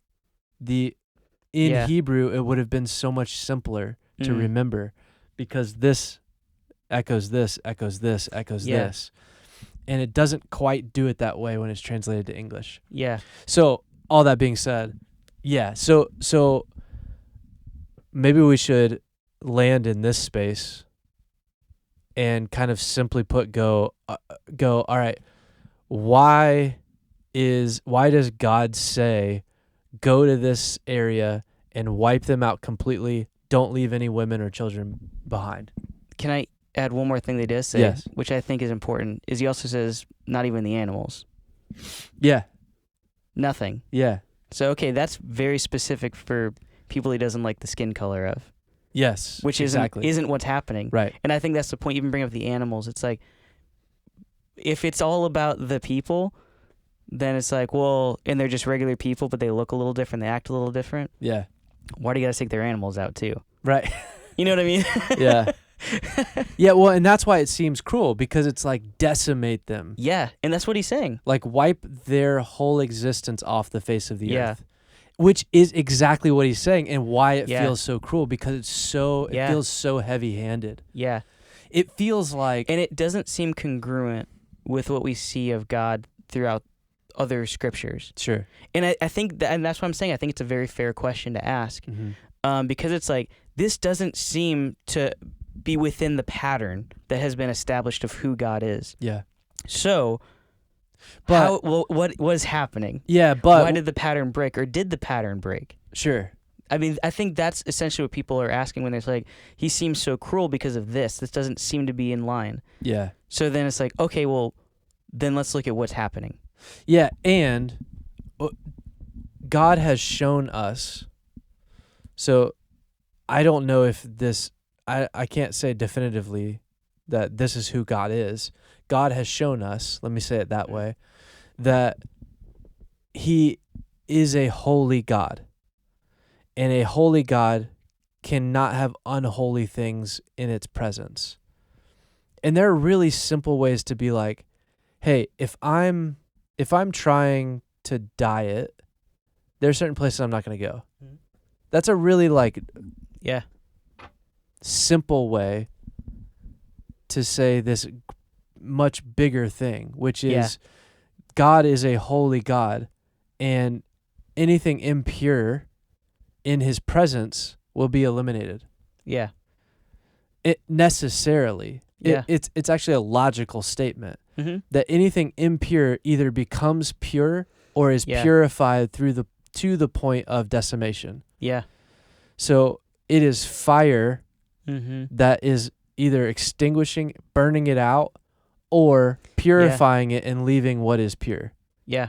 A: In Hebrew, it would have been so much simpler to remember because this echoes this, echoes this, echoes this. And it doesn't quite do it that way when it's translated to English.
B: Yeah.
A: So all that being said, yeah. So maybe we should land in this space and kind of simply put go, all right, why does God say, go to this area and wipe them out completely. Don't leave any women or children behind.
B: Can I add one more thing they does say,
A: Yes.
B: which I think is important, is he also says not even the animals.
A: Yeah.
B: Nothing.
A: Yeah.
B: So, okay, that's very specific for people he doesn't like the skin color of.
A: Yes.
B: Which
A: exactly.
B: isn't what's happening.
A: Right.
B: And I think that's the point. You even bring up the animals. It's like, if it's all about the people, then it's like, well, and they're just regular people, but they look a little different, they act a little different.
A: Yeah.
B: Why do you got to take their animals out too?
A: Right.
B: You know what I mean?
A: Yeah. Yeah, well, and that's why it seems cruel, because it's like decimate them.
B: Yeah, and that's what he's saying.
A: Like wipe their whole existence off the face of the earth. Which is exactly what he's saying and why it feels so cruel, because it feels so heavy-handed.
B: Yeah.
A: It feels like...
B: And it doesn't seem congruent with what we see of God throughout other scriptures.
A: Sure.
B: And I think and that's what I'm saying. I think it's a very fair question to ask, because it's like, this doesn't seem to be within the pattern that has been established of who God is.
A: Yeah.
B: So, what is happening?
A: Yeah, but...
B: Why did the pattern break, or did the pattern break?
A: Sure.
B: I mean, I think that's essentially what people are asking when they're like, he seems so cruel because of this. This doesn't seem to be in line.
A: Yeah.
B: So then it's like, okay, well, then let's look at what's happening.
A: Yeah, and God has shown us. So I don't know if this... I can't say definitively that this is who God is. God has shown us, let me say it that way, that he is a holy God. And a holy God cannot have unholy things in its presence. And there are really simple ways to be like, hey, if I'm trying to diet, there are certain places I'm not going to go. That's a really simple way to say this much bigger thing, which is God is a holy God, and anything impure in his presence will be eliminated.
B: Yeah.
A: It necessarily.
B: Yeah.
A: It's actually a logical statement
B: Mm-hmm.
A: that anything impure either becomes pure or is purified through the to the point of decimation.
B: Yeah.
A: So it is fire
B: Mm-hmm.
A: that is either extinguishing, burning it out, or purifying it and leaving what is pure.
B: Yeah.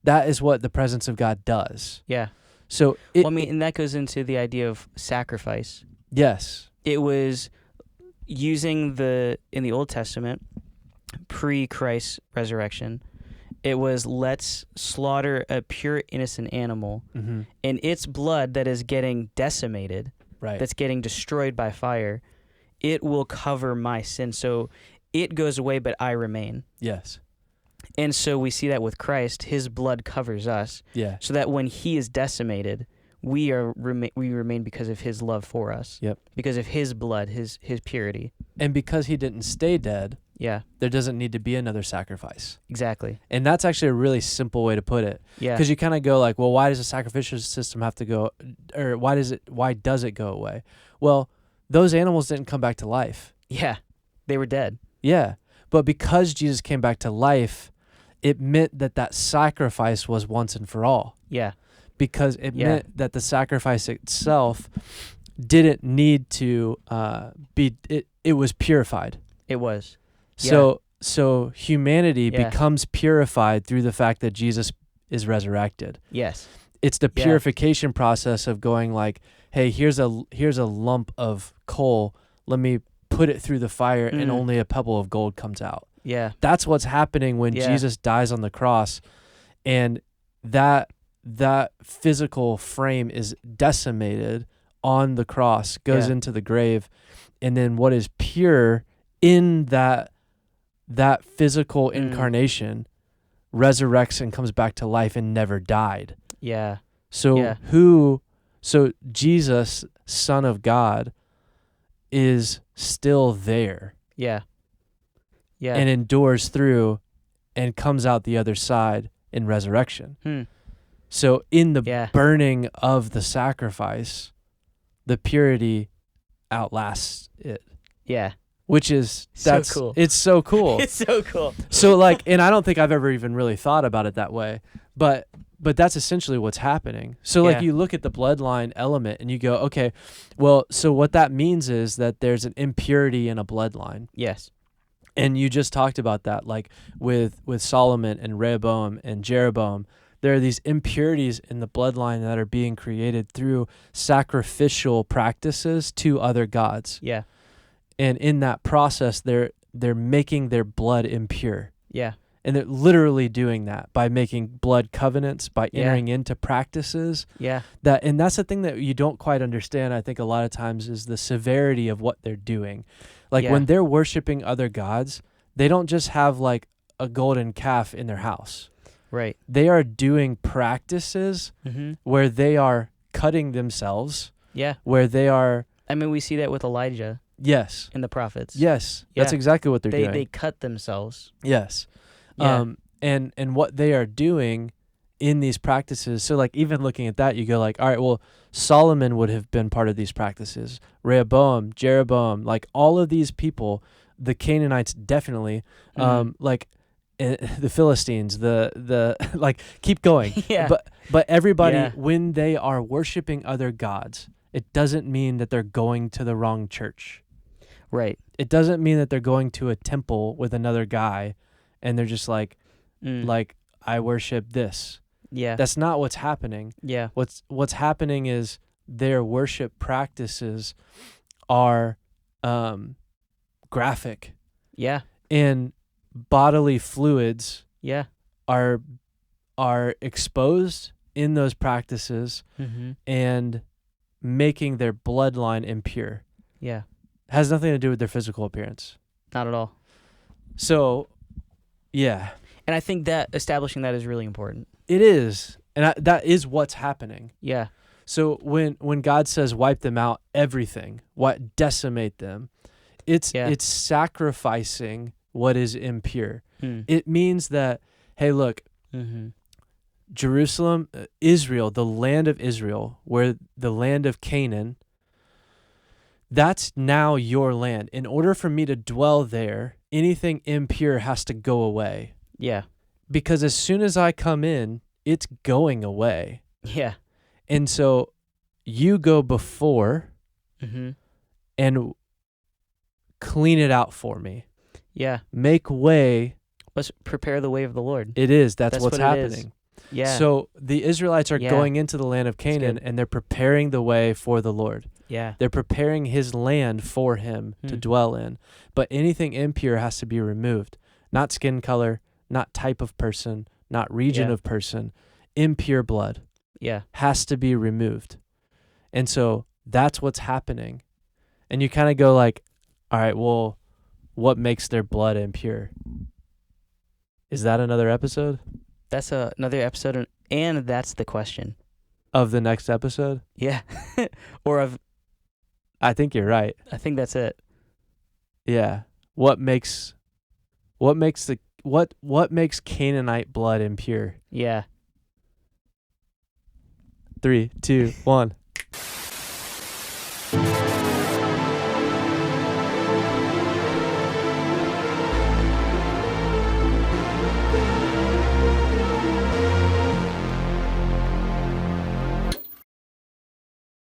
A: That is what the presence of God does.
B: Yeah.
A: So
B: Well, I mean, and that goes into the idea of sacrifice.
A: yes.
B: It was using in the Old Testament, pre-Christ's resurrection, it was let's slaughter a pure innocent animal,
A: Mm-hmm.
B: and its blood that is getting decimated,
A: Right.
B: that's getting destroyed by fire, it will cover my sin. So it goes away, but I remain.
A: Yes.
B: And so we see that with Christ, his blood covers us,
A: Yeah.
B: so that when he is decimated, we remain because of his love for us.
A: Yep.
B: Because of his blood, his purity.
A: And because he didn't stay dead,
B: Yeah,
A: there doesn't need to be another sacrifice.
B: exactly.
A: And that's actually a really simple way to put it.
B: Yeah.
A: Because you kind of go like, well, why does the sacrificial system have to go, or why does it go away? Well, those animals didn't come back to life.
B: Yeah. They were dead.
A: Yeah. But because Jesus came back to life, it meant that sacrifice was once and for all.
B: Yeah.
A: Because it meant that the sacrifice itself didn't need to it was purified.
B: It was.
A: So humanity
B: Yeah.
A: becomes purified through the fact that Jesus is resurrected.
B: Yes.
A: It's the
B: Yeah.
A: purification process of going like, hey, here's a lump of coal. Let me put it through the fire and only a pebble of gold comes out.
B: Yeah.
A: That's what's happening when
B: Yeah.
A: Jesus dies on the cross, and that physical frame is decimated on the cross, goes
B: Yeah.
A: into the grave, and then what is pure in that physical incarnation resurrects and comes back to life and never died.
B: Yeah.
A: So
B: Yeah.
A: so Jesus, Son of God, is still there
B: Yeah. Yeah.
A: and endures through and comes out the other side in resurrection. So in the
B: Yeah.
A: burning of the sacrifice, the purity outlasts it,
B: Yeah.
A: which is
B: So cool.
A: It's so cool.
B: It's so cool.
A: So like, and I don't think I've ever even really thought about it that way, but that's essentially what's happening. So like
B: Yeah.
A: you look at the bloodline element and you go, okay, well, so what that means is that there's an impurity in a bloodline.
B: Yes.
A: And you just talked about that, like with Solomon and Rehoboam and Jeroboam. There are these impurities in the bloodline that are being created through sacrificial practices to other gods.
B: Yeah.
A: And in that process, they're making their blood impure.
B: Yeah.
A: And they're literally doing that by making blood covenants, by
B: Yeah.
A: entering into practices.
B: Yeah.
A: And that's the thing that you don't quite understand, I think, a lot of times, is the severity of what they're doing. Like
B: Yeah.
A: when they're worshiping other gods, they don't just have like a golden calf in their house.
B: Right.
A: They are doing practices
B: Mm-hmm.
A: where they are cutting themselves,
B: Yeah.
A: where they are,
B: I mean, we see that with Elijah
A: yes,
B: and the prophets.
A: yes, that's
B: Yeah.
A: exactly what they're
B: They
A: doing.
B: cut themselves.
A: Yes.
B: Yeah.
A: And what they are doing in these practices. So like even looking at that, you go like, all right, well, Solomon would have been part of these practices. Rehoboam, Jeroboam, like all of these people, the Canaanites definitely, like the Philistines, the like keep going.
B: Yeah.
A: But everybody,
B: Yeah.
A: when they are worshiping other gods, it doesn't mean that they're going to the wrong church.
B: Right.
A: It doesn't mean that they're going to a temple with another guy and they're just like I worship this.
B: Yeah.
A: That's not what's happening.
B: Yeah.
A: What's happening is their worship practices are graphic,
B: Yeah.
A: and bodily fluids
B: Yeah.
A: are exposed in those practices
B: Mm-hmm.
A: and making their bloodline impure.
B: Yeah.
A: Has nothing to do with their physical appearance.
B: Not at all.
A: So, yeah,
B: And I think that establishing that is really important.
A: it is. And that is what's happening.
B: Yeah.
A: So when God says wipe them out, everything, decimate them, it's sacrificing what is impure. It means that, hey, look,
B: Mm-hmm.
A: Jerusalem, Israel, the land of Israel, where the land of Canaan, that's now your land. In order for me to dwell there, anything impure has to go away.
B: Yeah.
A: Because as soon as I come in, it's going away.
B: Yeah.
A: And so you go before
B: Mm-hmm.
A: and clean it out for me.
B: Yeah.
A: Make way.
B: Let's prepare the way of the Lord.
A: It is. That's
B: That's
A: what's
B: what it is.
A: happening.
B: Yeah.
A: So the Israelites are
B: Yeah.
A: going into the land of Canaan,
B: good.
A: and they're preparing the way for the Lord.
B: Yeah.
A: They're preparing his land for him to dwell in. But anything impure has to be removed. Not skin color, not type of person, not region of person. Impure blood
B: Yeah.
A: has to be removed. And so that's what's happening. And you kind of go like, all right, well, what makes their blood impure? Is that another episode?
B: That's another episode, and that's the question.
A: Of the next episode?
B: Yeah. Or of,
A: I think you're right.
B: I think that's it.
A: Yeah. What makes Canaanite blood impure?
B: Yeah.
A: 3, 2, 1.